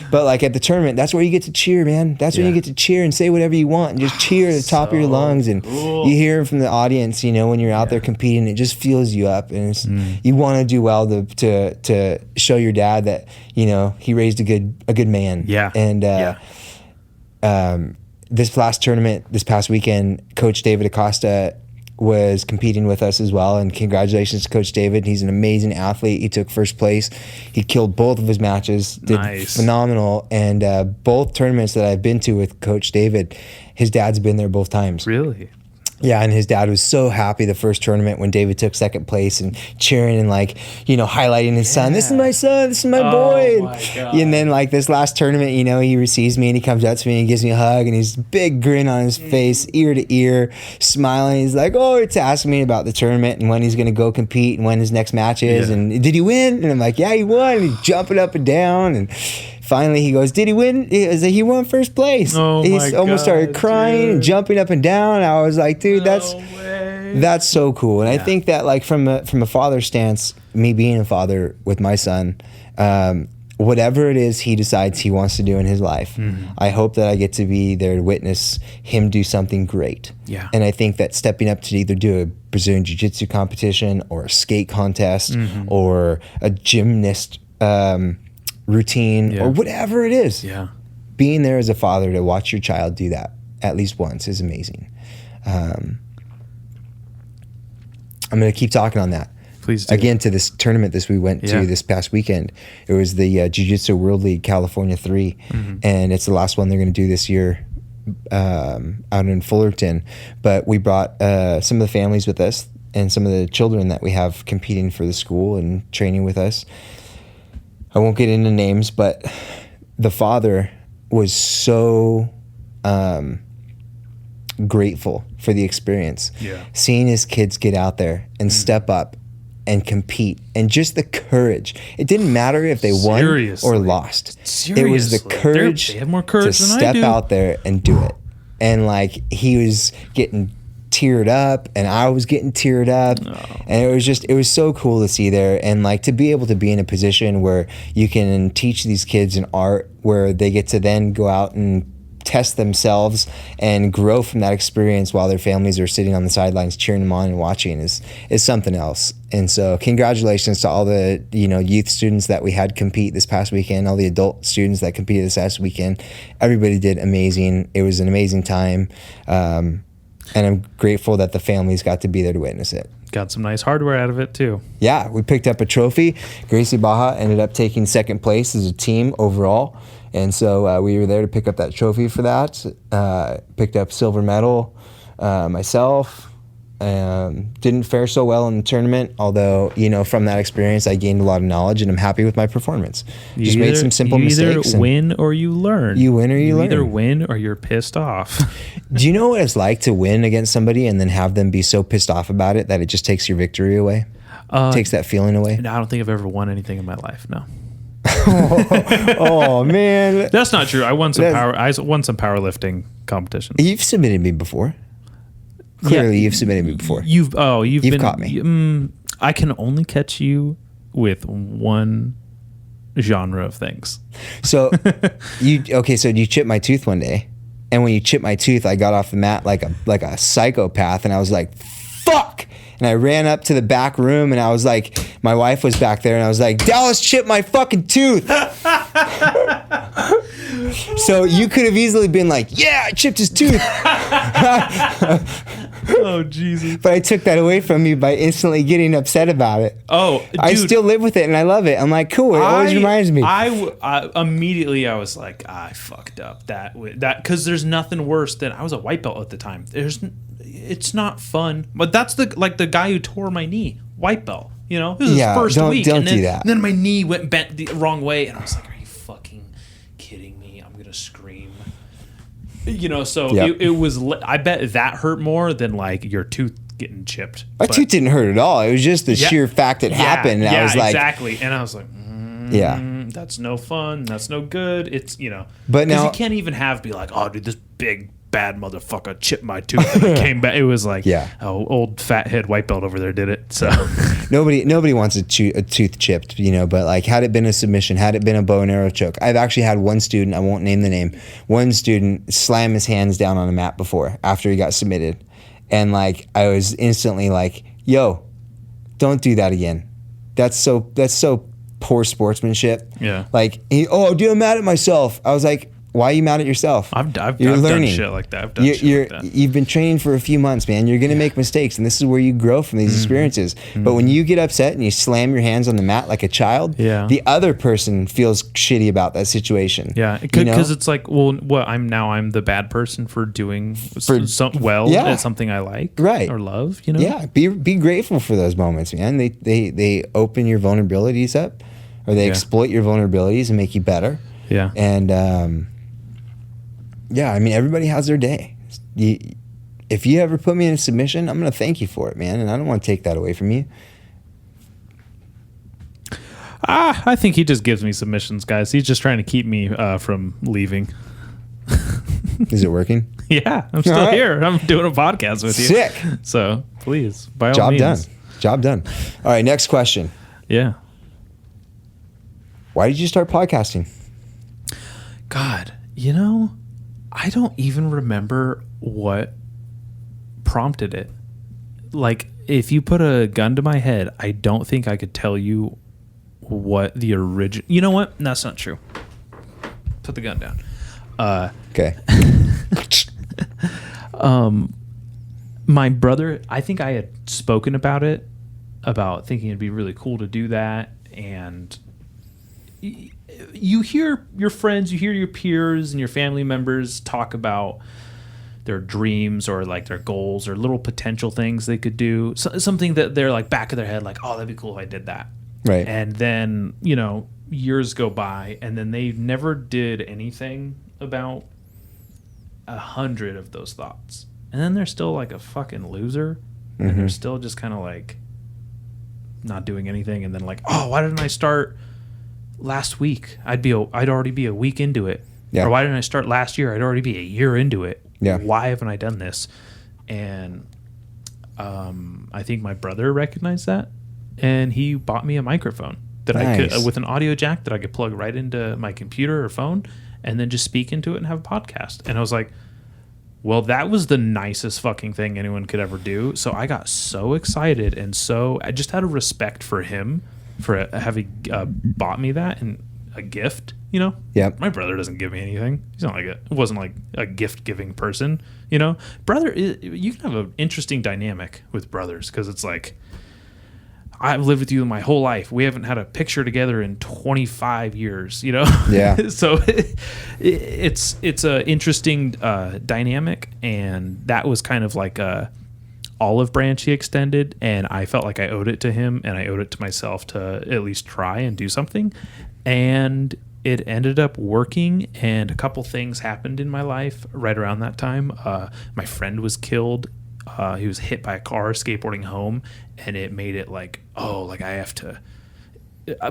But like at the tournament, that's where you get to cheer, man. That's when you get to cheer and say whatever you want and just cheer at the top of your lungs. And you hear from the audience, when you're out there competing, it just fuels you up, and it's, you want to do well to show your dad that he raised a good man. Yeah. And this last tournament, this past weekend, Coach David Acosta was competing with us as well, and congratulations to Coach David. He's an amazing athlete. He took first place. He killed both of his matches, did phenomenal. And both tournaments that I've been to with Coach David, his dad's been there both times. Really? Yeah, and his dad was so happy the first tournament when David took second place and cheering and highlighting his son. This is my son. This is my boy. My God. And then this last tournament, he receives me and he comes up to me and gives me a hug, and he's big grin on his face, ear to ear, smiling. He's like, it's asking me about the tournament and when he's going to go compete and when his next match is. And did he win? And I'm like, yeah, he won. And he's jumping up and down. And finally he goes, did he win? He won first place. He almost started crying and jumping up and down. I was like, dude, that's so cool. And I think that from a father stance, me being a father with my son, whatever it is he decides he wants to do in his life, I hope that I get to be there to witness him do something great. Yeah. And I think that stepping up to either do a Brazilian Jiu-Jitsu competition or a skate contest or a gymnast routine or whatever it is, being there as a father to watch your child do that at least once is amazing. I'm going to keep talking on that. Please do. Again, to this tournament we went to this past weekend. It was the Jiu-Jitsu World League California 3, and it's the last one they're going to do this year out in Fullerton. But we brought some of the families with us and some of the children that we have competing for the school and training with us. I won't get into names, but the father was so grateful for the experience. Seeing his kids get out there and step up and compete, and just the courage. It didn't matter if they won or lost. It was the courage they have more courage to than I step do. out there and do it. And he was getting teared up, and I was getting teared up, and it was so cool to see there, and like to be able to be in a position where you can teach these kids an art where they get to then go out and test themselves and grow from that experience while their families are sitting on the sidelines cheering them on and watching is something else. And so congratulations to all the youth students that we had compete this past weekend, all the adult students that competed this past weekend. Everybody did amazing. It was an amazing time, and I'm grateful that the families got to be there to witness it. Got some nice hardware out of it too. Yeah, we picked up a trophy. Gracie Baja ended up taking second place as a team overall. And so we were there to pick up that trophy for that. Picked up silver medal myself. Didn't fare so well in the tournament, although, from that experience, I gained a lot of knowledge, and I'm happy with my performance. Just made some simple mistakes. You either win or you learn. You win or you learn. Either win or you're pissed off. Do you know what it's like to win against somebody and then have them be so pissed off about it that it just takes your victory away? Takes that feeling away? No, I don't think I've ever won anything in my life, no. Oh man, that's not true. I won some powerlifting competitions. You've submitted me before. Clearly, you've submitted me before. You've caught me. I can only catch you with one genre of things. So you chipped my tooth one day, and when you chipped my tooth, I got off the mat like a psychopath, and I was like, "Fuck!" And I ran up to the back room, and I was like, my wife was back there, and I was like, Dallas chipped my fucking tooth. So you could have easily been like, yeah, I chipped his tooth. Oh, Jesus. But I took that away from you by instantly getting upset about it. Oh, dude. I still live with it, and I love it. I'm like, cool. It always reminds me. I immediately I was like, I fucked up that because there's nothing worse than I was a white belt at the time. It's not fun, but that's the guy who tore my knee, white belt. This is his first week, don't do that. And then my knee went bent the wrong way, and I was like, "Are you fucking kidding me? I'm gonna scream." So yep. it was. I bet that hurt more than like your tooth getting chipped. My tooth didn't hurt at all. It was just the sheer fact it happened. And I was like, exactly. And I was like, that's no fun. That's no good. It's but now you can't even be like, oh, dude, this big bad motherfucker chipped my tooth and it came back. It was like, old fat head white belt over there did it. So nobody wants a tooth chipped, but like had it been a submission, had it been a bow and arrow choke. I've actually had one student, I won't name the name, one student slam his hands down on a mat before after he got submitted. And like, I was instantly like, yo, don't do that again. That's so poor sportsmanship. Yeah. Like, dude, I'm mad at myself. I was like, why are you mad at yourself? I've done shit like that. You've been training for a few months, man. You're going to make mistakes, and this is where you grow from these experiences. But when you get upset and you slam your hands on the mat like a child, the other person feels shitty about that situation. Yeah, because it's like, well, what I'm the bad person for doing at something I like, right, or love. Yeah, be grateful for those moments, man. They open your vulnerabilities up, or they exploit your vulnerabilities and make you better. Yeah, and I mean, everybody has their day. If you ever put me in a submission, I'm going to thank you for it, man. And I don't want to take that away from you. I think he just gives me submissions, guys. He's just trying to keep me from leaving. Is it working? Yeah, I'm still here. I'm doing a podcast with you. Sick. So please, by all means. Job done. All right, next question. Yeah. Why did you start podcasting? God, I don't even remember what prompted it. Like, if you put a gun to my head, I don't think I could tell you what the original... You know what? That's not true. Put the gun down. Okay. My brother, I think I had spoken about it, about thinking it'd be really cool to do that, and... You hear your friends, you hear your peers and your family members talk about their dreams or like their goals or little potential things they could do. Something that they're like back of their head, like, oh, that'd be cool if I did that. Right. And then, years go by and then they never did anything about 100 of those thoughts. And then they're still like a fucking loser. And they're still just kind of like not doing anything. And then like, oh, why didn't I start last week? I'd already be a week into it. Yeah. Or why didn't I start last year? I'd already be a year into it. Yeah. Why haven't I done this? And I think my brother recognized that, and he bought me a microphone that I Nice. could, with an audio jack that I could plug right into my computer or phone, and then just speak into it and have a podcast. And I was like, well, that was the nicest fucking thing anyone could ever do. So I got so excited, and so I just had a respect for him for having bought me that and a gift. You know, Yep. My brother doesn't give me anything. He's not like it wasn't like a gift giving person. You know, you can have an interesting dynamic with brothers because it's like, I've lived with you my whole life. We haven't had a picture together in 25 years, you know? Yeah. So it's a interesting dynamic, and that was kind of like a olive branch he extended, and I felt like I owed it to him, and I owed it to myself to at least try and do something. And it ended up working, and a couple things happened in my life right around that time. My friend was killed. He was hit by a car skateboarding home, and it made it like, oh, like I have to.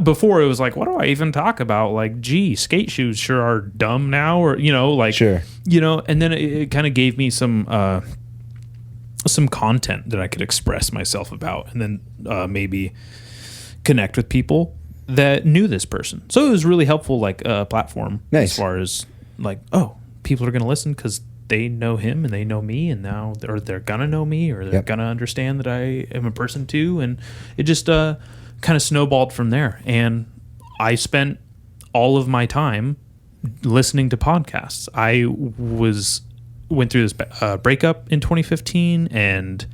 Before it was like, what do I even talk about? Like, gee, skate shoes sure are dumb now, or like, Sure. And then it kind of gave me some content that I could express myself about, and then maybe connect with people that knew this person. So it was really helpful, like a platform. Nice. As far as like, oh, people are going to listen because they know him and they know me, and now they're gonna know me, or they're Yep. gonna understand that I am a person too. And it just kind of snowballed from there. And I spent all of my time listening to podcasts. I went through this breakup in 2015 and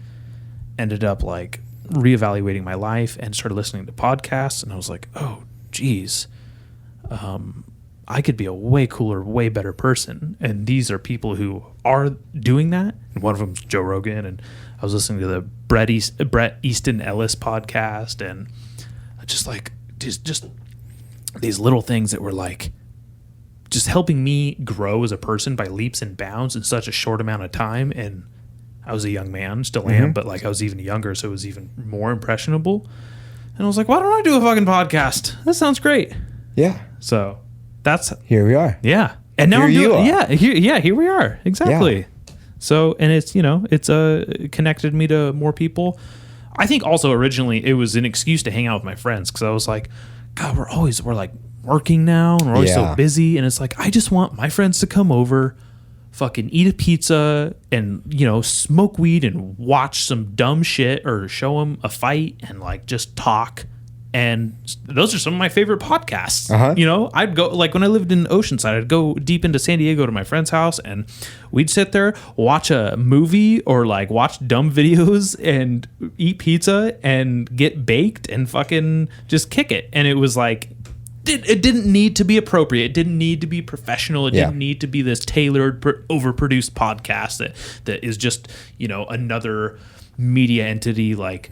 ended up like reevaluating my life and started listening to podcasts. And I was like, oh, geez, I could be a way cooler, way better person. And these are people who are doing that. And one of them is Joe Rogan. And I was listening to the Bret Easton Ellis podcast, and just like, just these little things that were like, just helping me grow as a person by leaps and bounds in such a short amount of time. And I was a young man, still am, but like I was even younger, so it was even more impressionable. And I was like, why don't I do a fucking podcast? That sounds great. Yeah. So that's Here we are. yeah. And now Here I'm you doing are. here we are. Exactly. So, and it's, it's connected me to more people. I think also originally it was an excuse to hang out with my friends, because I was like, God, we're like working now, and we're always so Yeah. busy, and it's like, I just want my friends to come over, fucking eat a pizza, and smoke weed and watch some dumb shit, or show them a fight and like just talk. And those are some of my favorite podcasts. Uh-huh. I'd go, like when I lived in Oceanside, I'd go deep into San Diego to my friend's house, and we'd sit there, watch a movie, or like watch dumb videos and eat pizza and get baked and fucking just kick it. And it was like, it didn't need to be appropriate. It didn't need to be professional. It Yeah. didn't need to be this tailored, overproduced podcast that is just, another media entity, like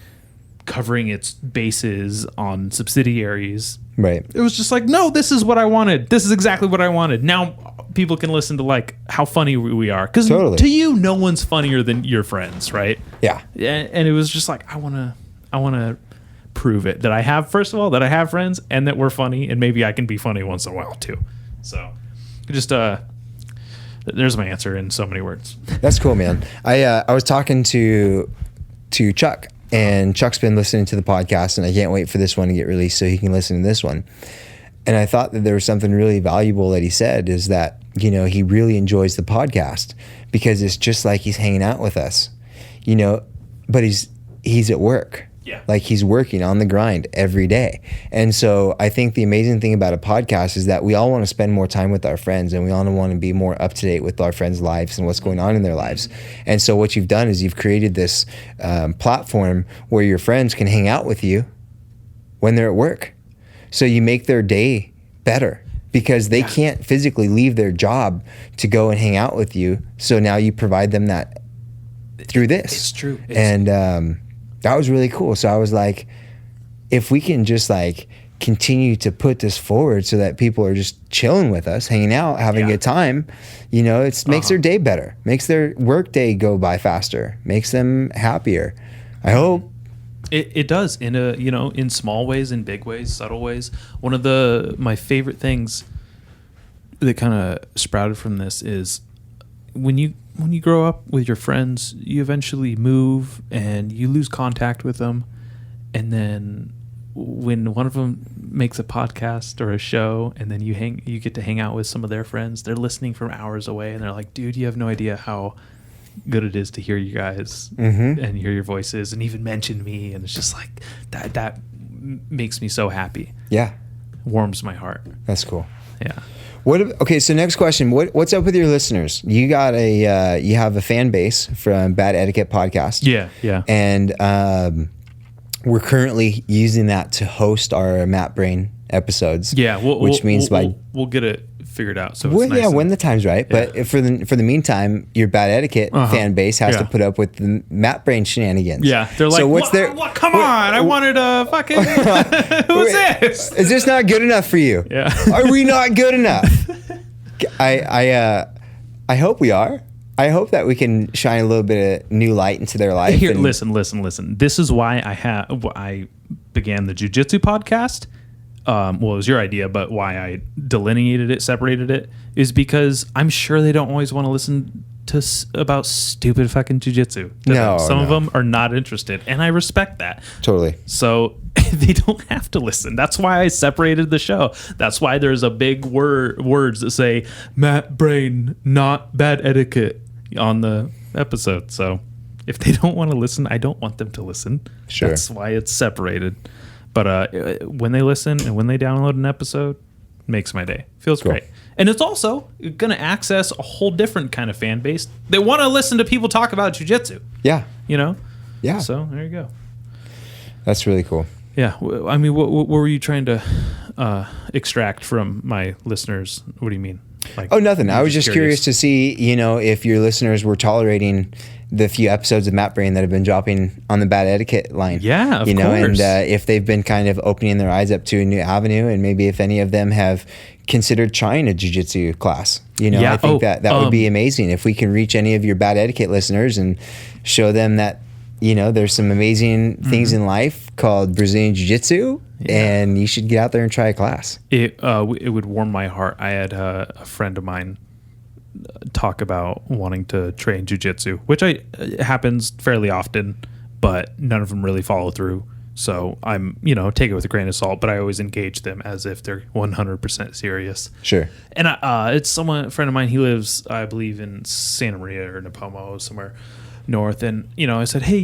covering its bases on subsidiaries. Right. It was just like, no, this is what I wanted. This is exactly what I wanted. Now people can listen to like how funny we are. Because Totally. to you, no one's funnier than your friends, right? Yeah. And it was just like, I want to prove it, that I have, first of all, that I have friends, and that we're funny, and maybe I can be funny once in a while too. So just there's my answer in so many words. That's cool, man. I was talking to Chuck, and Chuck's been listening to the podcast, and I can't wait for this one to get released so he can listen to this one. And I thought that there was something really valuable that he said, is that, he really enjoys the podcast because it's just like he's hanging out with us, but he's at work. Yeah. Like he's working on the grind every day. And so I think the amazing thing about a podcast is that we all want to spend more time with our friends, and we all want to be more up to date with our friends' lives and what's going on in their lives. And so what you've done is you've created this platform where your friends can hang out with you when they're at work. So you make their day better because they can't physically leave their job to go and hang out with you. So now you provide them that through this. It's true. And that was really cool. So I was like, if we can just like continue to put this forward so that people are just chilling with us, hanging out, having a good time, it makes their day better, makes their work day go by faster, makes them happier. I hope. It does in small ways, in big ways, subtle ways. One of my favorite things that kind of sprouted from this is when you when you grow up with your friends, you eventually move and you lose contact with them. And then when one of them makes a podcast or a show, and then you get to hang out with some of their friends, they're listening from hours away, and they're like, dude, you have no idea how good it is to hear you guys and hear your voices and even mention me. And it's just like that makes me so happy. Yeah. Warms my heart. That's cool. Yeah. Okay, so next question. What's up with your listeners? You got you have a fan base from Bad Etiquette Podcast. Yeah. And we're currently using that to host our Matt Brain episodes. Yeah, which means we'll get it figured out. So it's nice when the time's right. Yeah. But for the meantime, your Bad Etiquette fan base has to put up with the Matt Brain shenanigans. Yeah, they're like, so what's what? Come on, I wanted a fucking. Who's this? Is this not good enough for you? Yeah. Are we not good enough? I hope we are. I hope that we can shine a little bit of new light into their life. Here, listen. This is why I began the Jiu-Jitsu podcast. Well, it was your idea, but why I delineated it, separated it, is because I'm sure they don't always want to listen to about stupid fucking Jiu-Jitsu. Some of them are not interested, and I respect that. Totally. So they don't have to listen. That's why I separated the show. That's why there's a big words that say Matt Brain, not Bad Etiquette on the episode. So if they don't want to listen, I don't want them to listen. Sure. That's why it's separated. But when they listen and when they download an episode, it makes my day. Feels great. And it's also going to access a whole different kind of fan base. They want to listen to people talk about jiu-jitsu. Yeah. You know? Yeah. So there you go. That's really cool. Yeah. I mean, what were you trying to extract from my listeners? What do you mean? Like, nothing. I was just curious to see, if your listeners were tolerating the few episodes of Matt Brain that have been dropping on the Bad Etiquette line. Yeah, of course. And if they've been kind of opening their eyes up to a new avenue, and maybe if any of them have considered trying a jiu-jitsu class. I think that would be amazing if we can reach any of your Bad Etiquette listeners and show them that, there's some amazing things in life called Brazilian Jiu-Jitsu. Yeah. And you should get out there and try a class. It would warm my heart. I had a friend of mine talk about wanting to train jiu-jitsu, which happens fairly often, but none of them really follow through. So I'm, take it with a grain of salt, but I always engage them as if they're 100% serious. Sure. And it's a friend of mine. He lives, I believe, in Santa Maria or Napomo, somewhere north. And, I said, hey,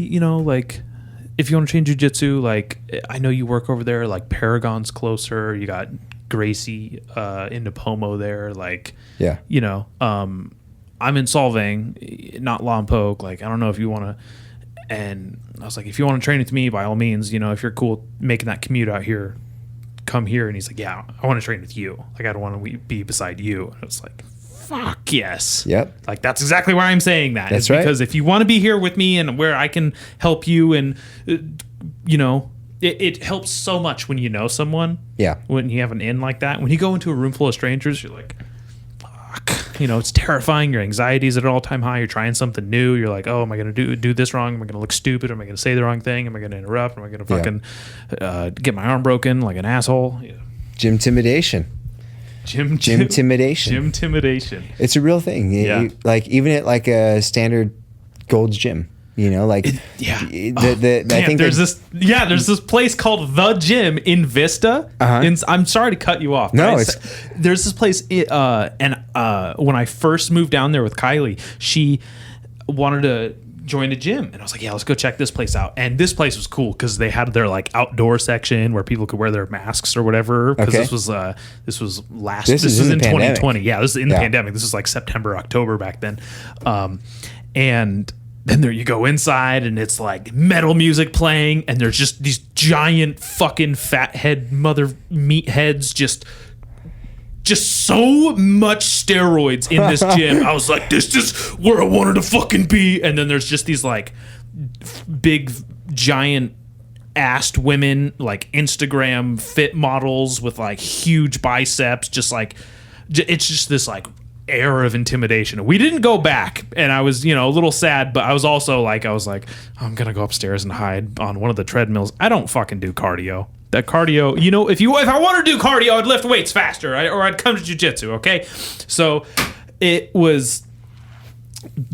if you want to train jiu-jitsu, I know you work over there, Paragon's closer. You got Gracie in Napomo there. Yeah. I'm in Solvang, not Lompoc. I don't know if you want to. And I was like, if you want to train with me, by all means, if you're cool making that commute out here, come here. And he's like, yeah, I want to train with you. I don't want to be beside you. And I was like, fuck yes. Yep. That's exactly why I'm saying that. That's right. Because if you want to be here with me and where I can help you and, it helps so much when you know someone. Yeah. When you have an in like that. When you go into a room full of strangers, you're like, fuck. It's terrifying. Your anxiety is at an all-time high. You're trying something new. You're like, oh, am I going to do this wrong? Am I going to look stupid? Am I going to say the wrong thing? Am I going to interrupt? Am I going to fucking get my arm broken like an asshole? Yeah. Gymtimidation. Gymtimidation. Gymtimidation. It's a real thing. Yeah. Even at a standard Gold's Gym. I think there's this place called The Gym in Vista. I'm sorry to cut you off. No, there's this place, and when I first moved down there with Kylie, she wanted to join a gym, and I was like, yeah, let's go check this place out. And this place was cool because they had their outdoor section where people could wear their masks or whatever. Because this was in 2020. Yeah, this is in the pandemic. This is September, October back then, and then there you go inside and it's metal music playing and there's just these giant fucking fat head mother meatheads just so much steroids in this gym. I was like, this is where I wanted to fucking be. And then there's just these big giant assed women, Instagram fit models with huge biceps, it's just this air of intimidation. We didn't go back, and I was, a little sad, but I was also I'm gonna go upstairs and hide on one of the treadmills. I don't fucking do cardio. That cardio, if I wanted to do cardio, I'd lift weights faster, or I'd come to jiu-jitsu. Okay, so it was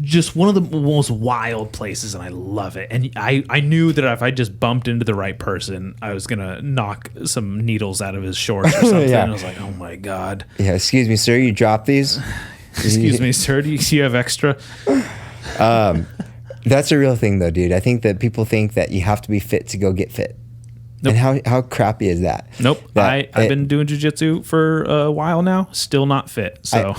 just one of the most wild places, and I love it. And I knew that if I just bumped into the right person, I was gonna knock some needles out of his shorts or something. Yeah. And I was like, oh my god. Yeah, excuse me, sir, you dropped these? Excuse me, sir, do you have extra? That's a real thing, though, dude. I think that people think that you have to be fit to go get fit. Nope. And how crappy is that? Nope. I've been doing jiu-jitsu for a while now. Still not fit. So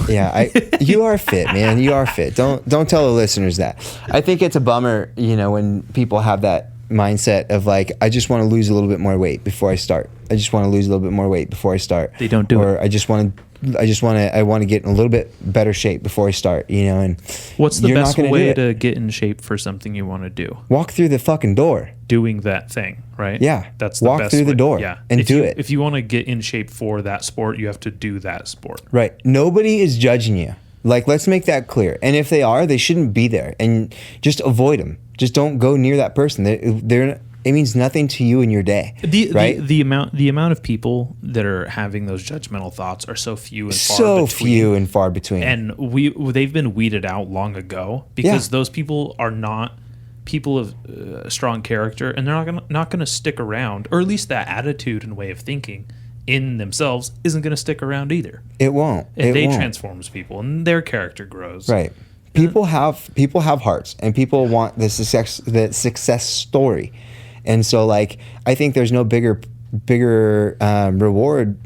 you are fit, man. You are fit. Don't tell the listeners that. I think it's a bummer, when people have that mindset of like, I just want to lose a little bit more weight before I start. I just want to lose a little bit more weight before I start. They don't do or it. I want to get in a little bit better shape before I start, and what's the you're best not gonna way do it. to get in shape for something you want to do? Walk through the fucking door. Doing that thing, right? Yeah. That's the Walk best through the way. door Yeah. and do it. If you want to get in shape for that sport, you have to do that sport. Right. Nobody is judging you. Like, let's make that clear. And if they are, they shouldn't be there. And just avoid them. Just don't go near that person. It means nothing to you in your day. Right? The amount of people that are having those judgmental thoughts are so few and far So between. few and far between. And they've been weeded out long ago because those people are not people of strong character, and they're not gonna stick around, or at least that attitude and way of thinking in themselves isn't gonna stick around either. It won't. And they transforms people, and their character grows. Right. People have hearts, and people want the success story. And so, like, I think there's no bigger reward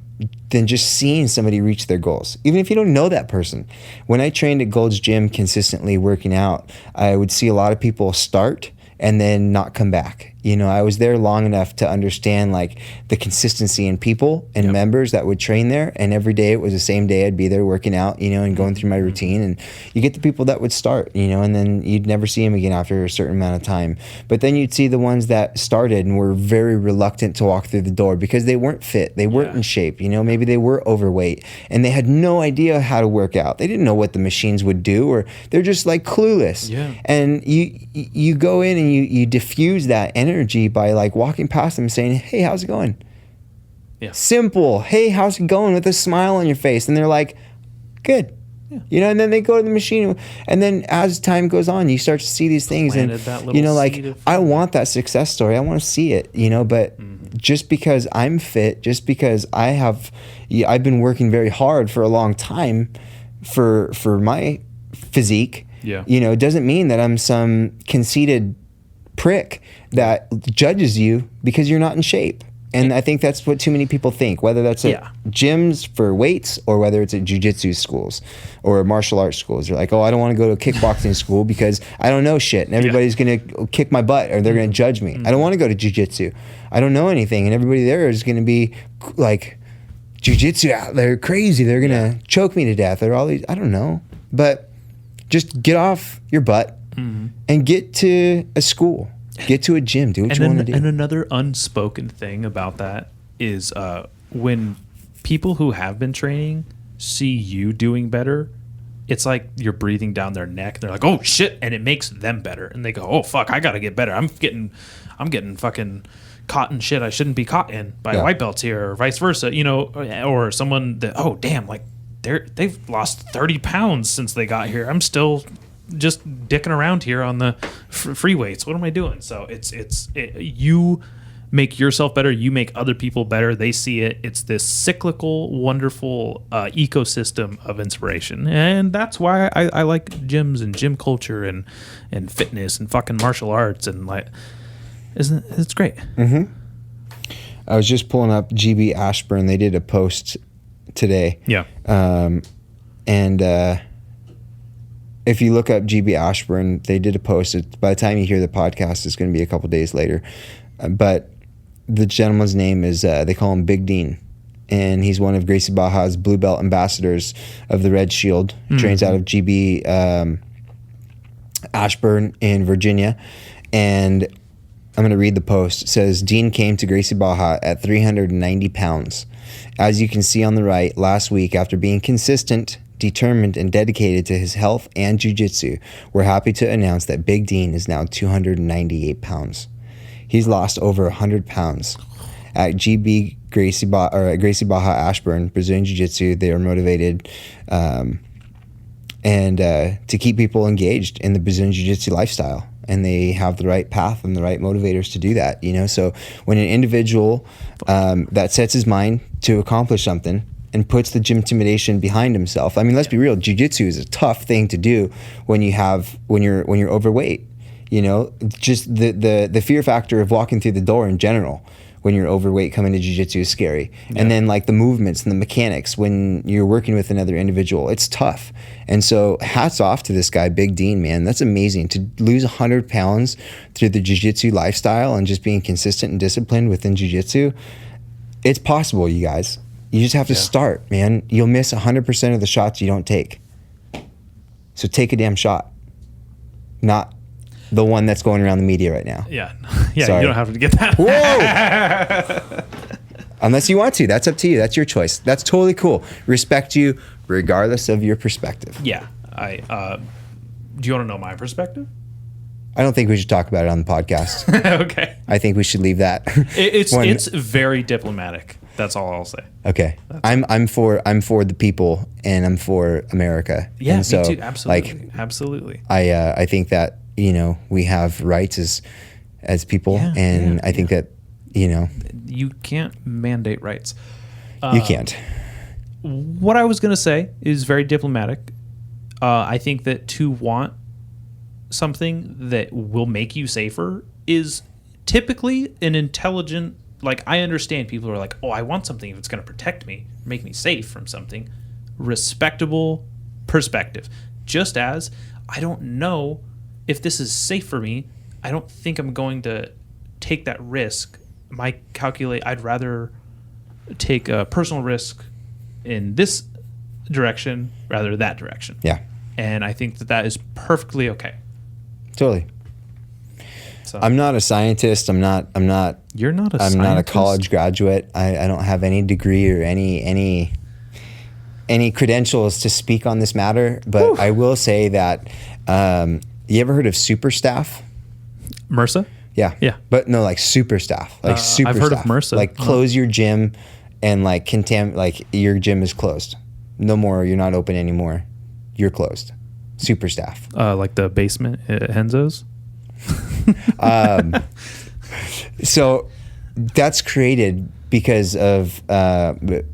than just seeing somebody reach their goals, even if you don't know that person. When I trained at Gold's Gym consistently working out, I would see a lot of people start and then not come back. I was there long enough to understand like the consistency in people and members that would train there. And every day it was the same day I'd be there working out, and going through my routine. And you get the people that would start, and then you'd never see them again after a certain amount of time. But then you'd see the ones that started and were very reluctant to walk through the door because they weren't fit. They weren't in shape. Maybe they were overweight and they had no idea how to work out. They didn't know what the machines would do, or they're just like clueless. Yeah. And you go in and you diffuse that energy by like walking past them and saying, hey, how's it going? Yeah. Simple. Hey, how's it going? With a smile on your face. And they're like, good. Yeah. And then they go to the machine. And then as time goes on, you start to see these things. Planted that little seed of I want that success story. I want to see it, but just because I'm fit, just because I've been working very hard for a long time for my physique, doesn't mean that I'm some conceited prick that judges you because you're not in shape. And I think that's what too many people think, whether that's at gyms for weights or whether it's at jiu-jitsu schools or martial arts schools. They're like, oh, I don't want to go to a kickboxing school because I don't know shit and everybody's going to kick my butt or they're going to judge me. I don't want to go to jiu-jitsu. I don't know anything. And everybody there is going to be like, jiu-jitsu, they're crazy. They're going to choke me to death or all these. I don't know. But just get off your butt and get to a school. Get to a gym. Do what you want to do. And another unspoken thing about that is when people who have been training see you doing better, it's like you're breathing down their neck. They're like, oh, shit. And it makes them better. And they go, oh, fuck, I got to get better. I'm getting fucking caught in shit I shouldn't be caught in by white belts here or vice versa, or someone that, oh, damn, like they've lost 30 pounds since they got here. I'm still just dicking around here on the free weights. What am I doing? So you make yourself better. You make other people better. They see it. It's this cyclical, wonderful ecosystem of inspiration. And that's why I like gyms and gym culture and fitness and fucking martial arts. And like, it's great. Mm-hmm. I was just pulling up GB Ashburn. They did a post today. Yeah. If you look up GB Ashburn, they did a post. By the time you hear the podcast, it's going to be a couple days later. But the gentleman's name is, they call him Big Dean. And he's one of Gracie Baja's Blue Belt ambassadors of the Red Shield. He trains out of GB Ashburn in Virginia. And I'm going to read the post. It says, Dean came to Gracie Baja at 390 pounds. As you can see on the right, last week, after being consistent, determined, and dedicated to his health and jiu-jitsu, we're happy to announce that Big Dean is now 298 pounds. He's lost over 100 pounds. At GB Gracie Baja Ashburn, Brazilian Jiu-Jitsu, they are motivated and to keep people engaged in the Brazilian Jiu-Jitsu lifestyle. And they have the right path and the right motivators to do that, you know? So when an individual that sets his mind to accomplish something and puts the Gymtimidation behind himself, I mean, let's be real, Jiu-Jitsu is a tough thing to do when you're overweight, you know? Just the fear factor of walking through the door in general when you're overweight coming to Jiu-Jitsu is scary. Yeah. And then like the movements and the mechanics when you're working with another individual, it's tough. And so hats off to this guy, Big Dean, man. That's amazing. To lose 100 pounds through the Jiu-Jitsu lifestyle and just being consistent and disciplined within Jiu-Jitsu, it's possible, you guys. You just have to start, man. You'll miss 100% of the shots you don't take. So take a damn shot. Not the one that's going around the media right now. Yeah. Sorry. You don't have to get that. Whoa! Unless you want to. That's up to you. That's your choice. That's totally cool. Respect you regardless of your perspective. Yeah. Do you want to know my perspective? I don't think we should talk about it on the podcast. Okay. I think we should leave that. It's very diplomatic. That's all I'll say. Okay. I'm for the people and I'm for America. Yeah, and so, me too. Absolutely. Absolutely. I think that, you know, we have rights as people, and I think that, you know, you can't mandate rights. You can't. What I was going to say is very diplomatic. I think that to want something that will make you safer is typically an intelligent, like, I understand people are like, oh, I want something if it's going to protect me, make me safe from something. Respectable perspective. Just as I don't know if this is safe for me, I don't think I'm going to take that risk. I'd rather take a personal risk in this direction rather than that direction. Yeah. And I think that is perfectly okay. Totally. So, I'm not a scientist. You're not a scientist? I'm not a college graduate. I don't have any degree or any credentials to speak on this matter, but I will say that you ever heard of super staff? MRSA? Yeah. But no, like super staff. Like super I've heard staff. of MRSA. Like close your gym and like like your gym is closed. No more, you're not open anymore. You're closed. Super staff. Like the basement at Henzo's? So that's created because of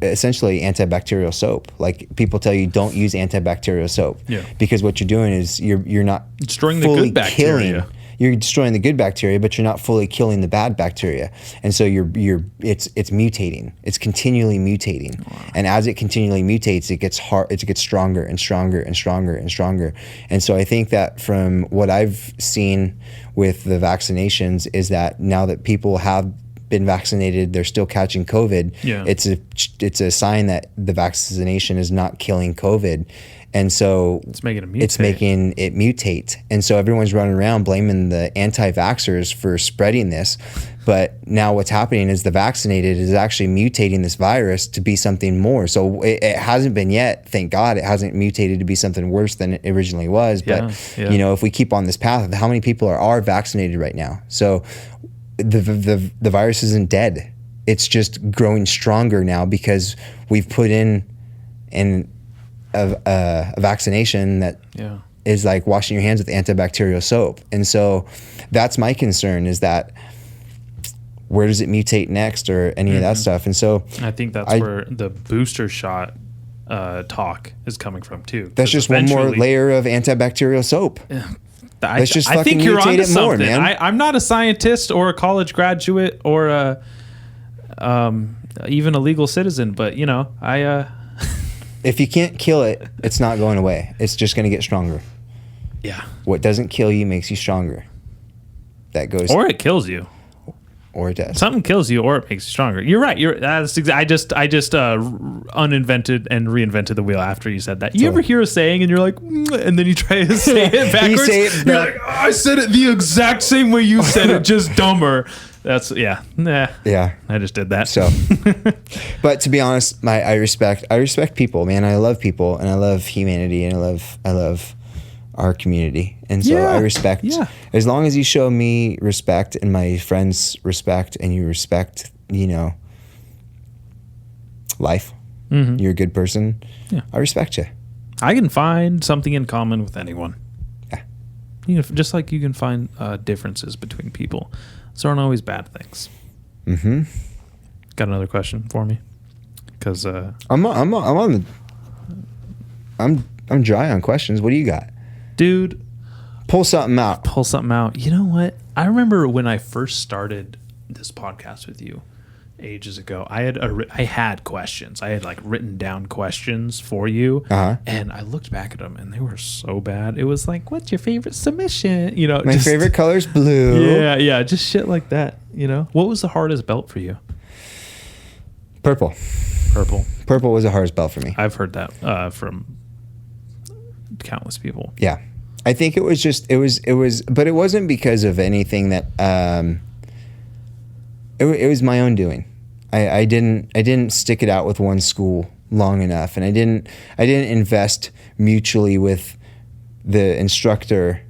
essentially antibacterial soap. Like people tell you don't use antibacterial soap because what you're doing is you're not destroying the fully good bacteria. Killing. You're destroying the good bacteria, but you're not fully killing the bad bacteria, and so it's mutating. It's continually mutating, and as it continually mutates, it gets stronger and stronger and stronger and stronger. And so I think that from what I've seen with the vaccinations is that now that people have been vaccinated, they're still catching COVID. Yeah. It's a sign that the vaccination is not killing COVID. And so it's making it mutate. And so everyone's running around blaming the anti-vaxxers for spreading this. But now what's happening is the vaccinated is actually mutating this virus to be something more. So it hasn't been yet, thank God, it hasn't mutated to be something worse than it originally was. But, you know, if we keep on this path, how many people are vaccinated right now? So the virus isn't dead. It's just growing stronger now because we've put in a vaccination that is like washing your hands with antibacterial soap. And so that's my concern, is that where does it mutate next or any of that stuff? And so I think that's where the booster shot talk is coming from too. That's just one more layer of antibacterial soap. Let's just I fucking think you're mutate onto it more, something. man. I'm not a scientist or a college graduate or even a legal citizen, but you know, if you can't kill it, it's not going away. It's just going to get stronger. Yeah. What doesn't kill you makes you stronger. That goes. Or it kills you. Or it does. Something kills you, or it makes you stronger. You're right. I just uninvented and reinvented the wheel after you said that. You ever hear a saying and you're like, and then you try to say it backwards? You say it you're like, I said it the exact same way you said it, just dumber. That's yeah. I just did that. So, but to be honest, I respect people, man. I love people and I love humanity and I love our community. And so I respect, as long as you show me respect and my friends respect and you respect, you know, life, you're a good person. Yeah. I respect you. I can find something in common with anyone. Yeah. Just like you can find differences between people. Those aren't always bad things. Mm-hmm. Got another question for me? Because I'm dry on questions. What do you got? dude, Pull something out. pull something out. You know what? I remember when I first started this podcast with you ages ago. I had questions. I had like written down questions for you, and I looked back at them, and they were so bad. It was like, "What's your favorite submission?" You know, My favorite color's blue. Yeah, just shit like that. You know, what was the hardest belt for you? Purple. Purple. Purple was the hardest belt for me. I've heard that from countless people. Yeah. I think it was just, but it wasn't because of anything that, it was my own doing. I didn't stick it out with one school long enough, and I didn't invest mutually with the instructor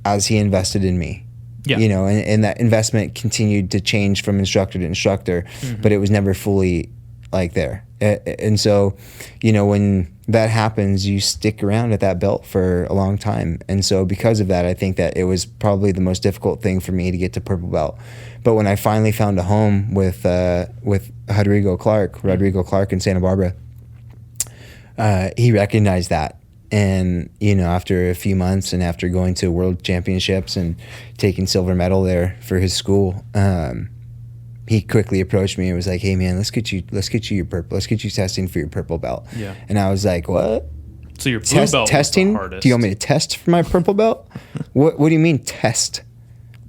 as he invested in me. Yeah. You know, and that investment continued to change from instructor to instructor, but it was never fully like there. And so, you know, when that happens, you stick around at that belt for a long time. And so because of that, I think that it was probably the most difficult thing for me to get to purple belt. But when I finally found a home with Rodrigo Clark in Santa Barbara, he recognized that. And, you know, after a few months and after going to world championships and taking silver medal there for his school, he quickly approached me and was like, "Hey man, let's get you your purple. Let's get you testing for your purple belt." Yeah. And I was like, "What? So your blue belt testing? was the hardest. Do you want me to test for my purple belt? What do you mean test?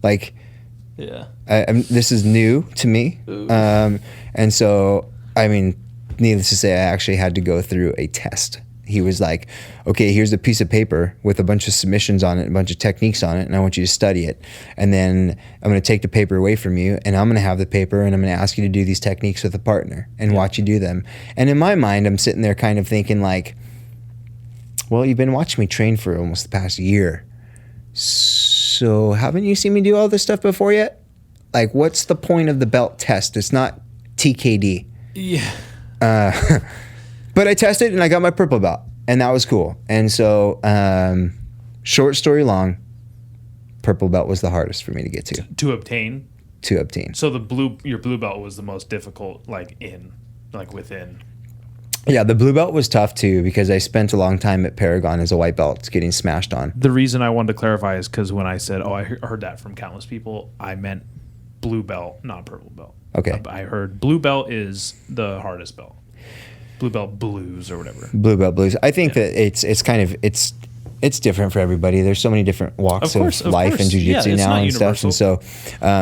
Like, Yeah. this is new to me." And so, I mean, needless to say, I actually had to go through a test. He was like, "Okay, here's a piece of paper with a bunch of submissions on it, a bunch of techniques on it, and I want you to study it. And then I'm going to take the paper away from you, and I'm going to have the paper, and I'm going to ask you to do these techniques with a partner and watch you do them." And in my mind, I'm sitting there kind of thinking like, well, you've been watching me train for almost the past year. So haven't you seen me do all this stuff before yet? Like, what's the point of the belt test? It's not TKD. Yeah. But I tested and I got my purple belt, and that was cool. And so, short story long, purple belt was the hardest for me to get to. To obtain. So your blue belt was the most difficult, within. Yeah, the blue belt was tough too because I spent a long time at Paragon as a white belt getting smashed on. The reason I wanted to clarify is because when I said, "Oh, I heard that from countless people," I meant blue belt, not purple belt. Okay. I heard blue belt is the hardest belt. Blue belt blues or whatever. Blue belt blues. I think that it's different for everybody. There's so many different walks of life in jiu-jitsu now and stuff. And so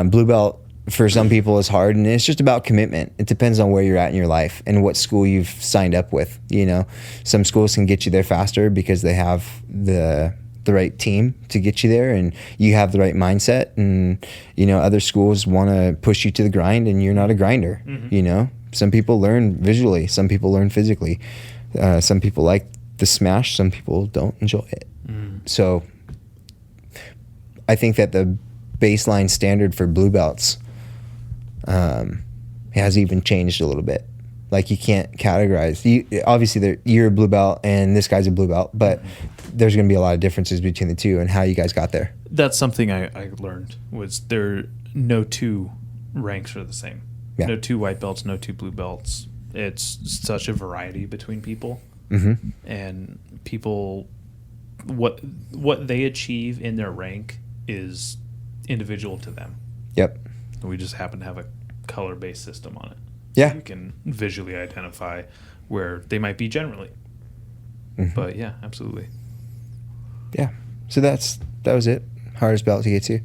blue belt for some people is hard, and it's just about commitment. It depends on where you're at in your life and what school you've signed up with. You know, some schools can get you there faster because they have the right team to get you there and you have the right mindset, and you know, other schools want to push you to the grind and you're not a grinder. You know, some people learn visually, some people learn physically, some people like the smash, some people don't enjoy it. So I think that the baseline standard for blue belts has even changed a little bit. Like, you can't categorize. Obviously, you're a blue belt and this guy's a blue belt, but there's going to be a lot of differences between the two and how you guys got there. That's something I learned, was no two ranks are the same. Yeah. No two white belts, no two blue belts. It's such a variety between people. And people, what they achieve in their rank is individual to them. Yep. We just happen to have a color-based system on it. Yeah. You can visually identify where they might be generally. But yeah, absolutely. Yeah. So that was it. Hardest belt to get to.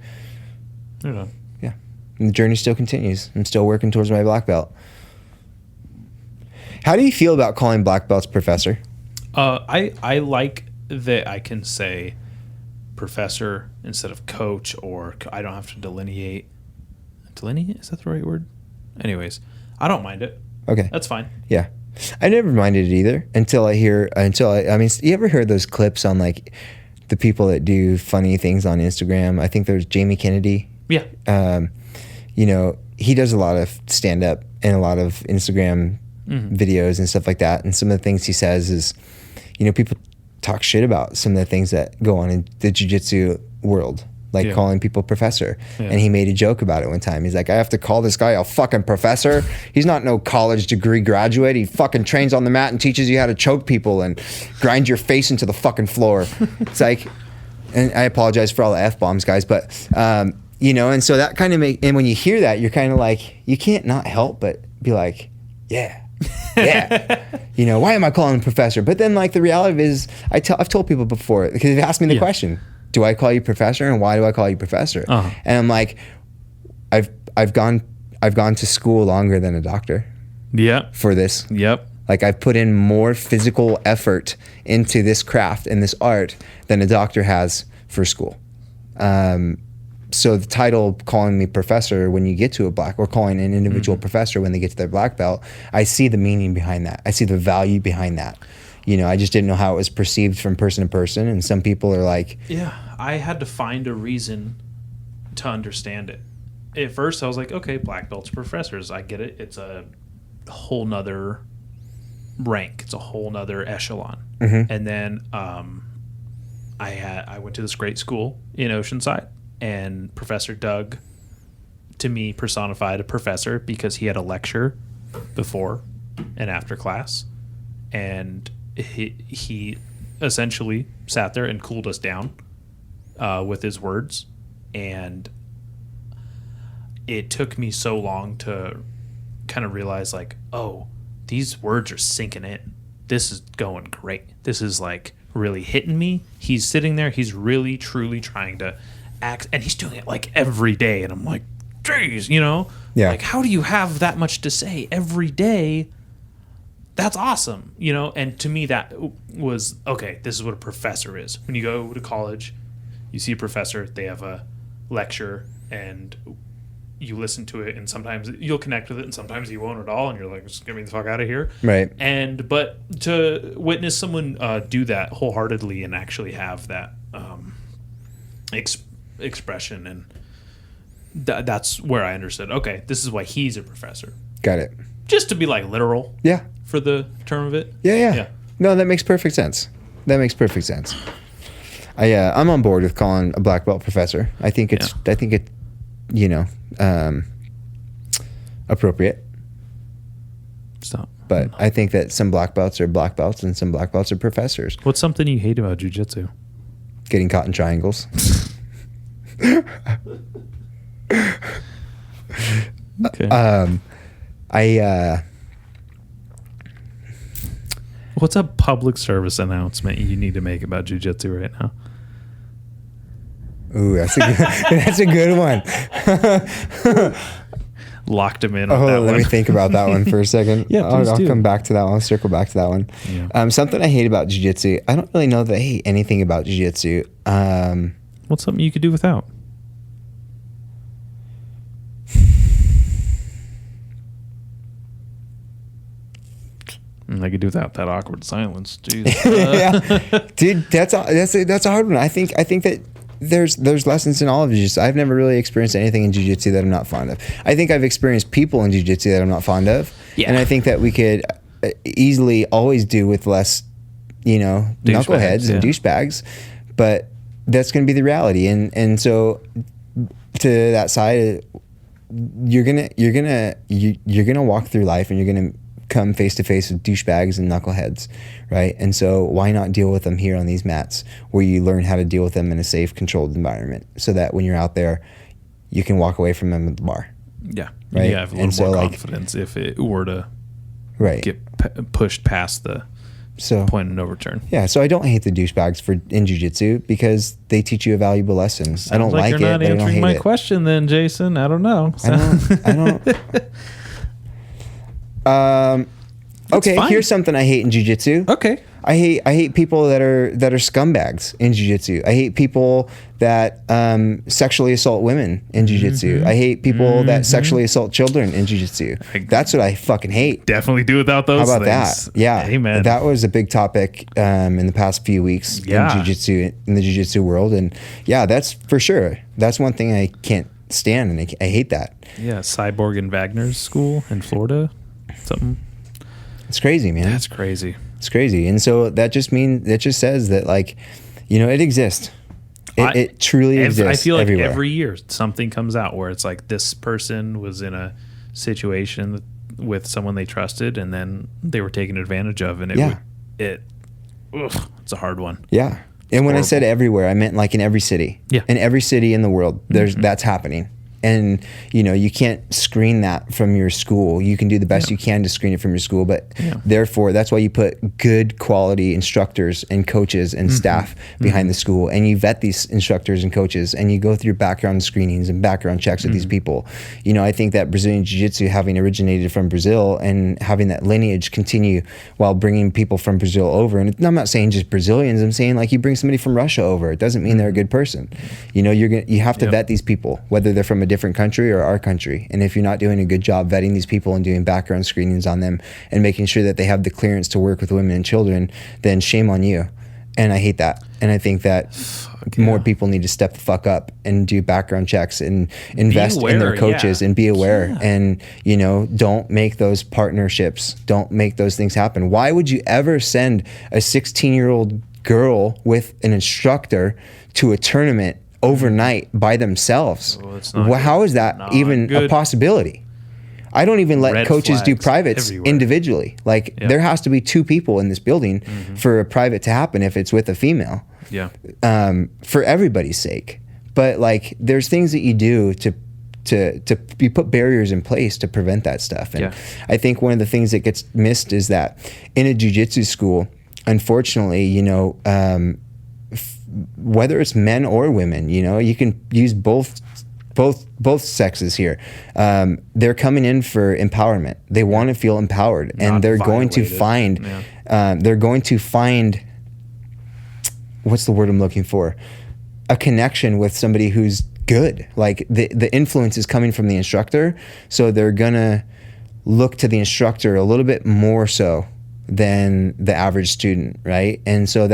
Right on. Yeah. And the journey still continues. I'm still working towards my black belt. How do you feel about calling black belts professor? I like that I can say professor instead of coach, or I don't have to delineate. Delineate? Is that the right word? Anyways, I don't mind it. Okay. That's fine. Yeah. I never minded it either until I mean, you ever heard those clips on like the people that do funny things on Instagram? I think there's Jamie Kennedy. Yeah. You know, he does a lot of stand up and a lot of Instagram videos and stuff like that. And some of the things he says is, you know, people talk shit about some of the things that go on in the jiu-jitsu world, like calling people professor. And he made a joke about it one time. He's like, I have to call this guy a fucking professor. He's not no college degree graduate. He fucking trains on the mat and teaches you how to choke people and grind your face into the fucking floor. It's like, and I apologize for all the F-bombs, guys, but you know, and so that kind of and when you hear that, you're kind of like, you can't not help but be like, yeah. You know, why am I calling him professor? But then, like, the reality is, I've told people before, because they've asked me the question, do I call you professor, and why do I call you professor? And I'm like, I've gone to school longer than a doctor. For this. Like, I've put in more physical effort into this craft and this art than a doctor has for school. So the title, calling me professor when you get to a black, or calling an individual professor when they get to their black belt, I see the meaning behind that. I see the value behind that. You know, I just didn't know how it was perceived from person to person. And some people are like, I had to find a reason to understand it. At first I was like, okay, black belts, professors, I get it. It's a whole nother rank. It's a whole nother echelon. And then I went to this great school in Oceanside. And Professor Doug, to me, personified a professor because he had a lecture before and after class. And he essentially sat there and cooled us down with his words. And it took me so long to kind of realize, like, oh, these words are sinking in. This is going great. This is, like, really hitting me. He's sitting there. He's really, truly trying to act, and he's doing it like every day, and I'm like, geez, you know, like, how do you have that much to say every day? That's awesome, you know. And to me, that was okay. This is what a professor is. When you go to college, you see a professor, they have a lecture, and you listen to it, and sometimes you'll connect with it, and sometimes you won't at all, and you're like, just get me the fuck out of here, right? And but to witness someone do that wholeheartedly and actually have that expression, and that's where I understood, okay, this is why he's a professor. Got it. Just to be, like, literal for the term of it. Yeah. No, that makes perfect sense. I'm on board with calling a black belt professor. I think it you know, appropriate. Stop. But I think that some black belts are black belts and some black belts are professors. What's something you hate about jiu-jitsu? Getting caught in triangles. Okay. What's a public service announcement you need to make about jiu-jitsu right now? Ooh, that's a good one. Locked him in. Let me think about that one for a second. I'll come back to that one. I'll circle back to that one. Yeah. Something I hate about jiu-jitsu. I don't really know that I hate anything about jiu-jitsu. What's something you could do without? I could do without that awkward silence. Jeez. Dude, that's a hard one. I think that there's lessons in all of jiu-jitsu. I've never really experienced anything in jiu-jitsu that I'm not fond of. I think I've experienced people in jiu-jitsu that I'm not fond of. Yeah. And I think that we could easily always do with less, you know, knuckleheads and douchebags. But that's going to be the reality. And so to that side, you're gonna walk through life, and you're gonna come face to face with douchebags and knuckleheads, right? And so why not deal with them here on these mats, where you learn how to deal with them in a safe, controlled environment, so that when you're out there, you can walk away from them at the bar. Yeah, right. You have a little more confidence if it were to get pushed past the point of no return. Yeah, so I don't hate the douchebags in jiu-jitsu because they teach you a valuable lesson. Sounds I don't like it, you're not but I don't answering hate my it. question then, Jason. I don't know. I don't. Okay, fine. Here's something I hate in jiu-jitsu. Okay. I hate people that are scumbags in jiu-jitsu. I hate people that sexually assault women in jiu-jitsu. I hate people that sexually assault children in jiu-jitsu. That's what I fucking hate. Definitely do without those. How about things. that? Yeah. Amen. That was a big topic in the past few weeks in the jiu-jitsu world, and that's for sure. That's one thing I can't stand, and I hate that. Yeah, Cyborg and Wagner's school in Florida. Something. It's crazy, man. That's crazy. It's It's crazy. And so that just says that, like, you know, it exists. It truly exists. I feel like everywhere. every year something comes out where it's like this person was in a situation with someone they trusted, and then they were taken advantage of, and it's a hard one. Yeah. And when I said everywhere, I meant like in every city. Yeah. In every city in the world, that's happening. And, you know, you can't screen that from your school. You can do the best you can to screen it from your school, but therefore that's why you put good quality instructors and coaches and staff behind the school, and you vet these instructors and coaches, and you go through background screenings and background checks with these people. You know, I think that Brazilian Jiu-Jitsu, having originated from Brazil and having that lineage continue while bringing people from Brazil over, and I'm not saying just Brazilians, I'm saying like you bring somebody from Russia over, it doesn't mean they're a good person. You know, you have to vet these people, whether they're from a different country or our country. And if you're not doing a good job vetting these people and doing background screenings on them and making sure that they have the clearance to work with women and children, then shame on you. And I hate that. And I think that more people need to step the fuck up and do background checks and invest in their coaches and be aware. And, you know, don't make those partnerships. Don't make those things happen. Why would you ever send a 16-year-old girl with an instructor to a tournament overnight by themselves? How is that even a possibility? I don't even let coaches do privates individually. Like there has to be 2 people in this building for a private to happen if it's with a female. Yeah. For everybody's sake. But like there's things that you do to you put barriers in place to prevent that stuff. And I think one of the things that gets missed is that in a jiu-jitsu school, unfortunately, you know, whether it's men or women, you know, you can use both sexes here. They're coming in for empowerment. They want to feel empowered, and they're going to find what's the word I'm looking for? A connection with somebody who's good. Like the influence is coming from the instructor, so they're gonna look to the instructor a little bit more so than the average student, right? And so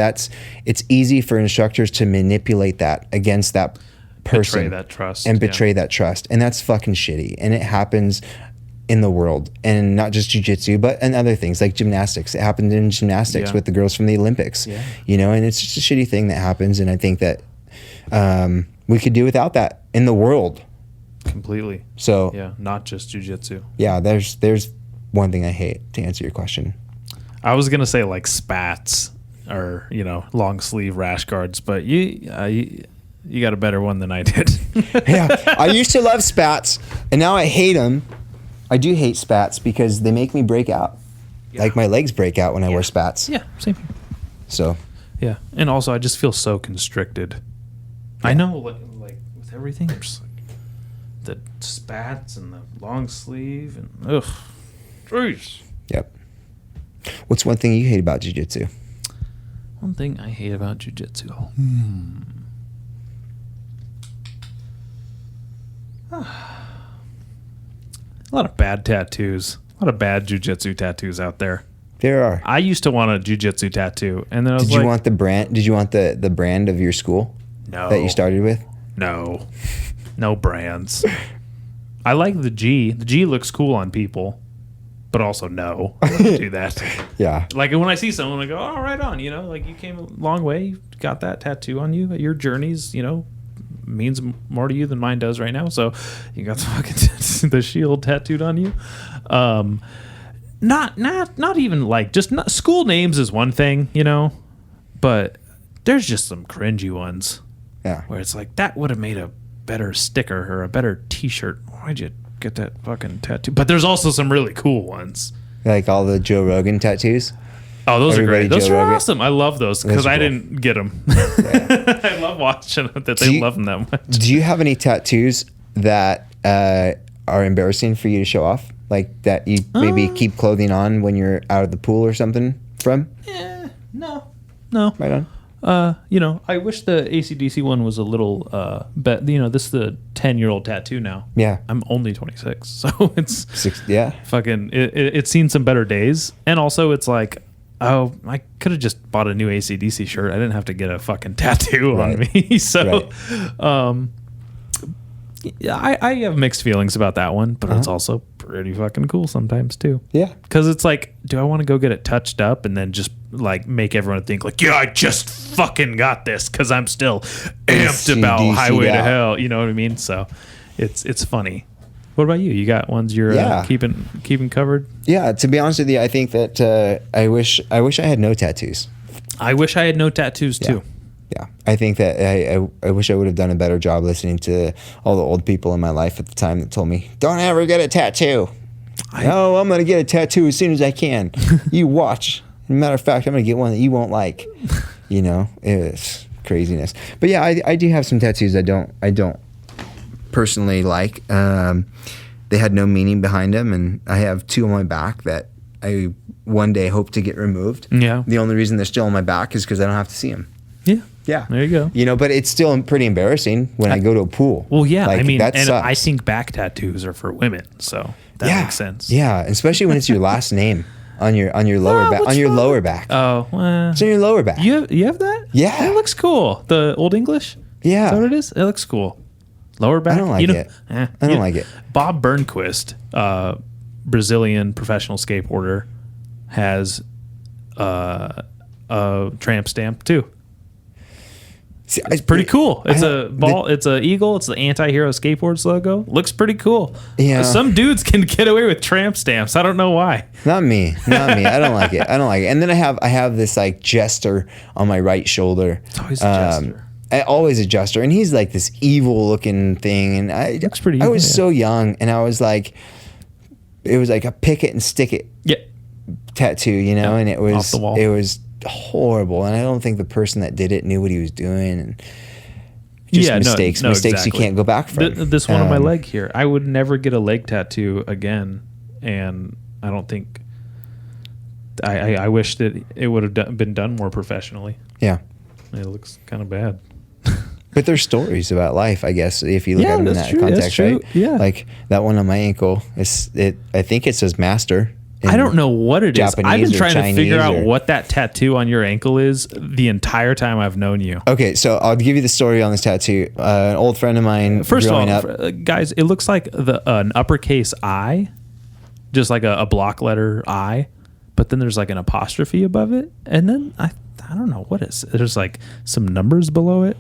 it's easy for instructors to manipulate that against that person, betray that trust, and that's fucking shitty. And it happens in the world, and not just jiu-jitsu, but in other things like gymnastics. It happened in gymnastics with the girls from the Olympics, you know, and it's just a shitty thing that happens. And I think that we could do without that in the world completely. So not just jiu-jitsu. Yeah, there's one thing I hate, to answer your question. I was gonna say like spats or, you know, long sleeve rash guards, but you got a better one than I did. Yeah, I used to love spats, and now I hate them. I do hate spats because they make me break out. Like my legs break out when I wear spats. Yeah, same here. So. Yeah, and also I just feel so constricted. I know, like with everything, just like the spats and the long sleeve and jeez. Yep. What's one thing you hate about jiu-jitsu? One thing I hate about jiu-jitsu. A lot of bad tattoos. A lot of bad jiu-jitsu tattoos out there. There are. I used to want a jiu-jitsu tattoo, and then I was Did you want the brand? Did you want the brand of your school? No. That you started with? No. No brands. I like the G. The G looks cool on people. But also no, I wouldn't do that. Yeah. Like when I see someone, I go, oh, right on, you know, like you came a long way, you got that tattoo on you. Your journeys, you know, means more to you than mine does right now. So you got the fucking the shield tattooed on you. Not even like just school names is one thing, you know, but there's just some cringy ones. Yeah. Where it's like that would have made a better sticker or a better T-shirt. Why'd you get that fucking tattoo? But there's also some really cool ones, like all the Joe Rogan tattoos. Oh, those are great. Those are awesome. I love those because I didn't get them. Yeah. I love watching that they love them that much. Do you have any tattoos that are embarrassing for you to show off, like that you maybe keep clothing on when you're out of the pool or something from? No. Right on. You know, I wish the AC/DC one was a little, you know, this is the 10-year-old tattoo now. Yeah. I'm only 26, so it's fucking, it's seen some better days. And also it's like, oh, I could have just bought a new AC/DC shirt. I didn't have to get a fucking tattoo on me. So, I have mixed feelings about that one, but it's also pretty fucking cool sometimes too. Yeah. Because it's like, do I want to go get it touched up and then just like make everyone think like, yeah, I just fucking got this because I'm still amped about Highway to Hell. You know what I mean? So it's funny. What about you? You got ones you're keeping covered? Yeah, to be honest with you, I think that I wish I had no tattoos. I wish I had no tattoos too. Yeah, I think that I wish I would have done a better job listening to all the old people in my life at the time that told me, don't ever get a tattoo. No, I'm going to get a tattoo as soon as I can. You watch. As a matter of fact, I'm going to get one that you won't like. You know, it's craziness. But yeah, I do have some tattoos I don't personally like. They had no meaning behind them, and I have 2 on my back that I one day hope to get removed. Yeah. The only reason they're still on my back is because I don't have to see them. Yeah. Yeah. There you go. You know, but it's still pretty embarrassing when I go to a pool. Well, yeah. Like, I mean, that and sucks. I think back tattoos are for women, so that makes sense. Yeah, especially when it's your last name on your lower back. On your lower back. Oh, well. It's on your lower back. You have that? Yeah. It looks cool. The Old English? Yeah. Is that what it is? It looks cool. Lower back? I don't like it. I don't like it. Bob Burnquist, Brazilian professional skateboarder, has a tramp stamp too. See, It's pretty cool. It's a ball. It's a eagle. It's the Anti-Hero Skateboards logo. Looks pretty cool. Yeah. Some dudes can get away with tramp stamps. I don't know why. Not me. I don't like it. And then I have this like jester on my right shoulder. It's always a jester. Always a jester, and he's like this evil looking thing. And Looks pretty I evil, was yeah. so young, and I was like, it was like a pick it and stick it Yeah. tattoo, you know, and it Off was the wall. it was horrible, and I don't think the person that did it knew what he was doing, and just mistakes exactly. you can't go back from. This one on my leg here, I would never get a leg tattoo again, and I don't think. I wish that it would have been done more professionally. Yeah, It looks kind of bad. but there's stories about life, I guess, if you look at them in that's that true. That's context, true. right? Yeah. Like that one on my ankle. I think it says master. I don't know what it is. I've Japanese been or trying to figure Chinese out or- what that tattoo on your ankle is the entire time I've known you. Okay, so I'll give you the story on this tattoo. An old friend of mine, First of all, growing up, guys, it looks like an uppercase I, just like a block letter I, but then there's like an apostrophe above it, and then I don't know what is. There's like some numbers below it.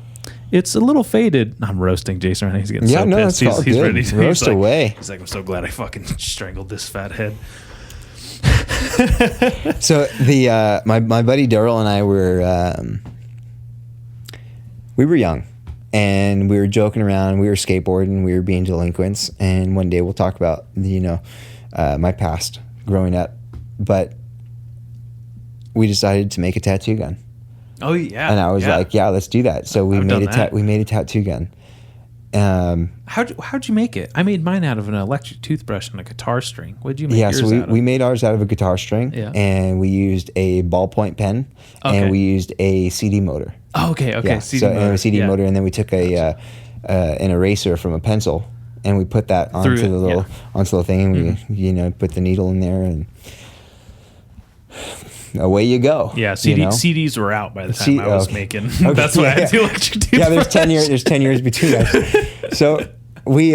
It's a little faded. I'm roasting Jason right now. He's getting so pissed. That's all He's good. ready. Roast away. He's like, I'm so glad I fucking strangled this fat head. So the my buddy Daryl and I we were young, and we were joking around. We were skateboarding. We were being delinquents. And one day we'll talk about my past growing up, but we decided to make a tattoo gun. Oh yeah. And I was like, yeah, let's do that. So we I've done that. we made a tattoo gun. How'd you make it? I made mine out of an electric toothbrush and a guitar string. What'd you make yours so out of? we made ours out of a guitar string, Yeah. and we used a ballpoint pen, Okay. and we used a CD motor. Oh, okay. Yeah, CD motor. And a CD Yeah. motor, and then we took an eraser from a pencil, and we put that onto Through it, the little onto the thing. And we put the needle in there, and away you go. Yeah, you know? CDs were out by the time I was making. That's why I had the electric toothbrush. Yeah, there's 10 years. There's 10 years between us. So we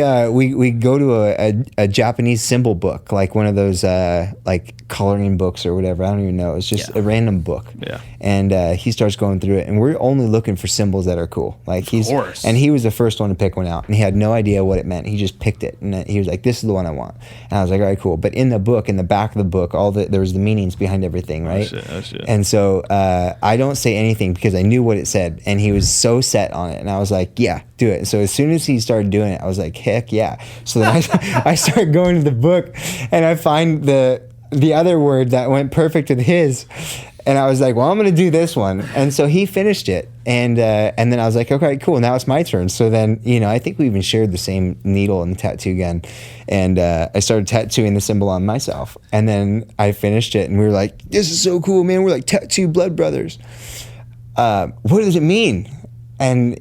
go to a Japanese symbol book, like one of those like coloring books or whatever. I don't even know. It's just a random book. Yeah. And he starts going through it, and we're only looking for symbols that are cool. Like course. And he was the first one to pick one out, and he had no idea what it meant. He just picked it, and he was like, "This is the one I want." And I was like, "All right, cool." But in the book, in the back of the book, there was the meanings behind everything, right? Oh, shit. And so I don't say anything because I knew what it said, and he was so set on it, and I was like, "Yeah, do it." So as soon as he started doing it, I was like, "Heck yeah!" So then I started going to the book, and I find the other word that went perfect with his, and I was like, "Well, I'm going to do this one." And so he finished it, and then I was like, "Okay, cool. Now it's my turn." So then I think we even shared the same needle and tattoo gun, and I started tattooing the symbol on myself, and then I finished it, and we were like, "This is so cool, man. We're like tattoo blood brothers." What does it mean? And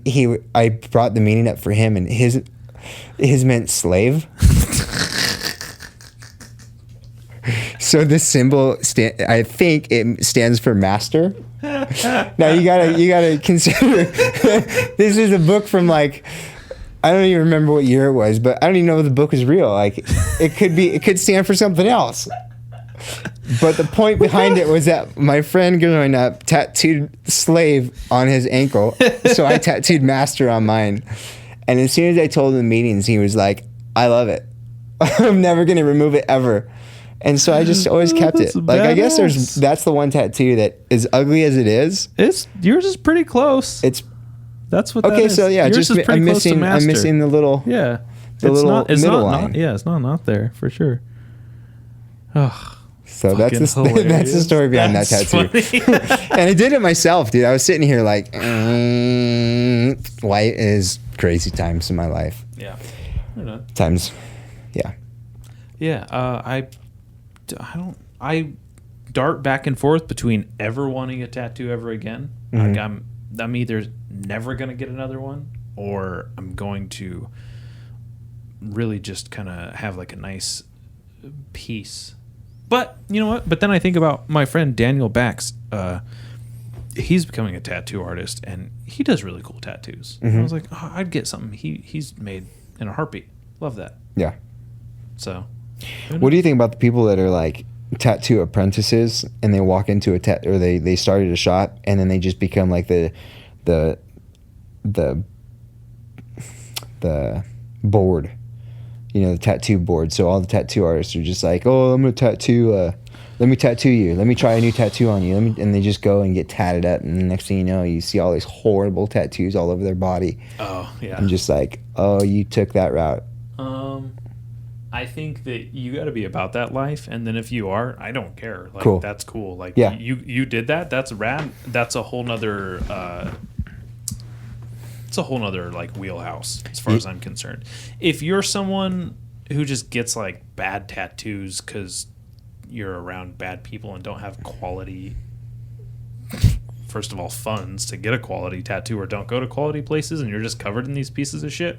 I brought the meaning up for him, and his meant slave. So this symbol, I think it stands for master. Now you gotta consider this is a book from like, I don't even remember what year it was, but I don't even know if the book is real. Like it could stand for something else. But the point behind it was that my friend growing up tattooed slave on his ankle. So I tattooed master on mine. And as soon as I told him in meetings, he was like, I love it. I'm never going to remove it ever. And so I just always kept it. Like, I guess that's the one tattoo that, as ugly as it is, yours is pretty close. That's what. Okay, that is. so yeah, yours just is pretty close to I'm master. missing the little middle line. It's not there for sure. Ugh. So that's the story behind that tattoo. And I did it myself, dude. I was sitting here like, white is crazy times in my life. Yeah. Times, yeah. Yeah. I dart back and forth between ever wanting a tattoo ever again. Mm-hmm. Like I'm either never gonna get another one, or I'm going to really just kind of have like a nice piece. But you know what? But then I think about my friend Daniel Bax. He's becoming a tattoo artist, and he does really cool tattoos. Mm-hmm. I was like, oh, I'd get something he's made in a heartbeat. Love that. Yeah. So, what do you think about the people that are like tattoo apprentices and they walk into or they started a shop and then they just become like the board, the tattoo board. So all the tattoo artists are just like, oh, I'm gonna tattoo. Let me tattoo you. Let me try a new tattoo on you. And they just go and get tatted up. And the next thing you know, you see all these horrible tattoos all over their body. Oh yeah. I'm just like, oh, you took that route. I think that you got to be about that life, and then if you are, I don't care. Like, cool. That's cool. Like, yeah. you did that. That's rad. That's a whole nother. It's a whole nother like wheelhouse as far as I'm concerned. If you're someone who just gets like bad tattoos because you're around bad people and don't have quality, first of all, funds to get a quality tattoo, or don't go to quality places, and you're just covered in these pieces of shit,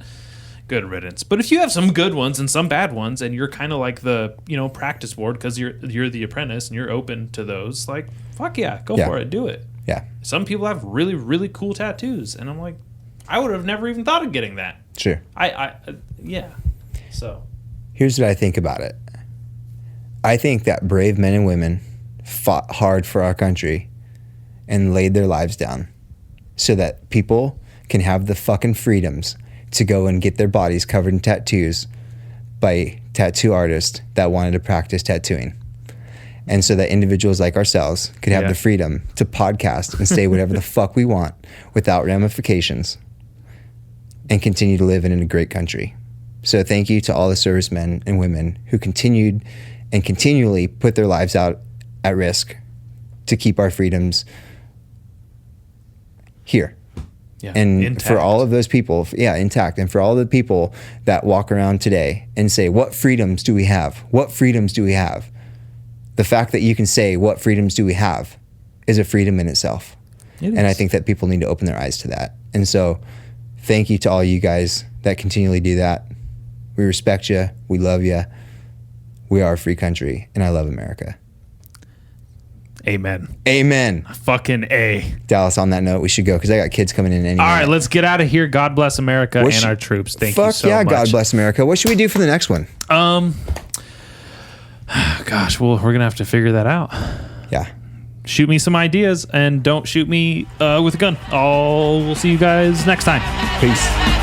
good riddance. But if you have some good ones and some bad ones, and you're kind of like the practice board because you're the apprentice and you're open to those, like, fuck yeah, go for it, do it. Yeah. Some people have really, really cool tattoos, and I'm like, I would have never even thought of getting that. Sure. Yeah. So here's what I think about it. I think that brave men and women fought hard for our country and laid their lives down so that people can have the fucking freedoms to go and get their bodies covered in tattoos by tattoo artists that wanted to practice tattooing. And so that individuals like ourselves could have the freedom to podcast and say whatever the fuck we want without ramifications and continue to live in a great country. So thank you to all the servicemen and women who continued and continually put their lives out at risk to keep our freedoms here. yeah, And intact. for all of those people, intact. And for all the people that walk around today and say, what freedoms do we have? What freedoms do we have? The fact that you can say, what freedoms do we have, is a freedom in itself. And I think that people need to open their eyes to that. And so thank you to all you guys that continually do that. We respect you. We love you. We are a free country, and I love America. Amen. Amen. Fucking A. Dallas, on that note, we should go because I got kids coming in any All minute. right, let's get out of here. God bless America and our troops. Thank you so much. God bless America. What should we do for the next one? Gosh, well, we're gonna have to figure that out. Yeah. Shoot me some ideas, and don't shoot me with a gun. We'll see you guys next time. Peace.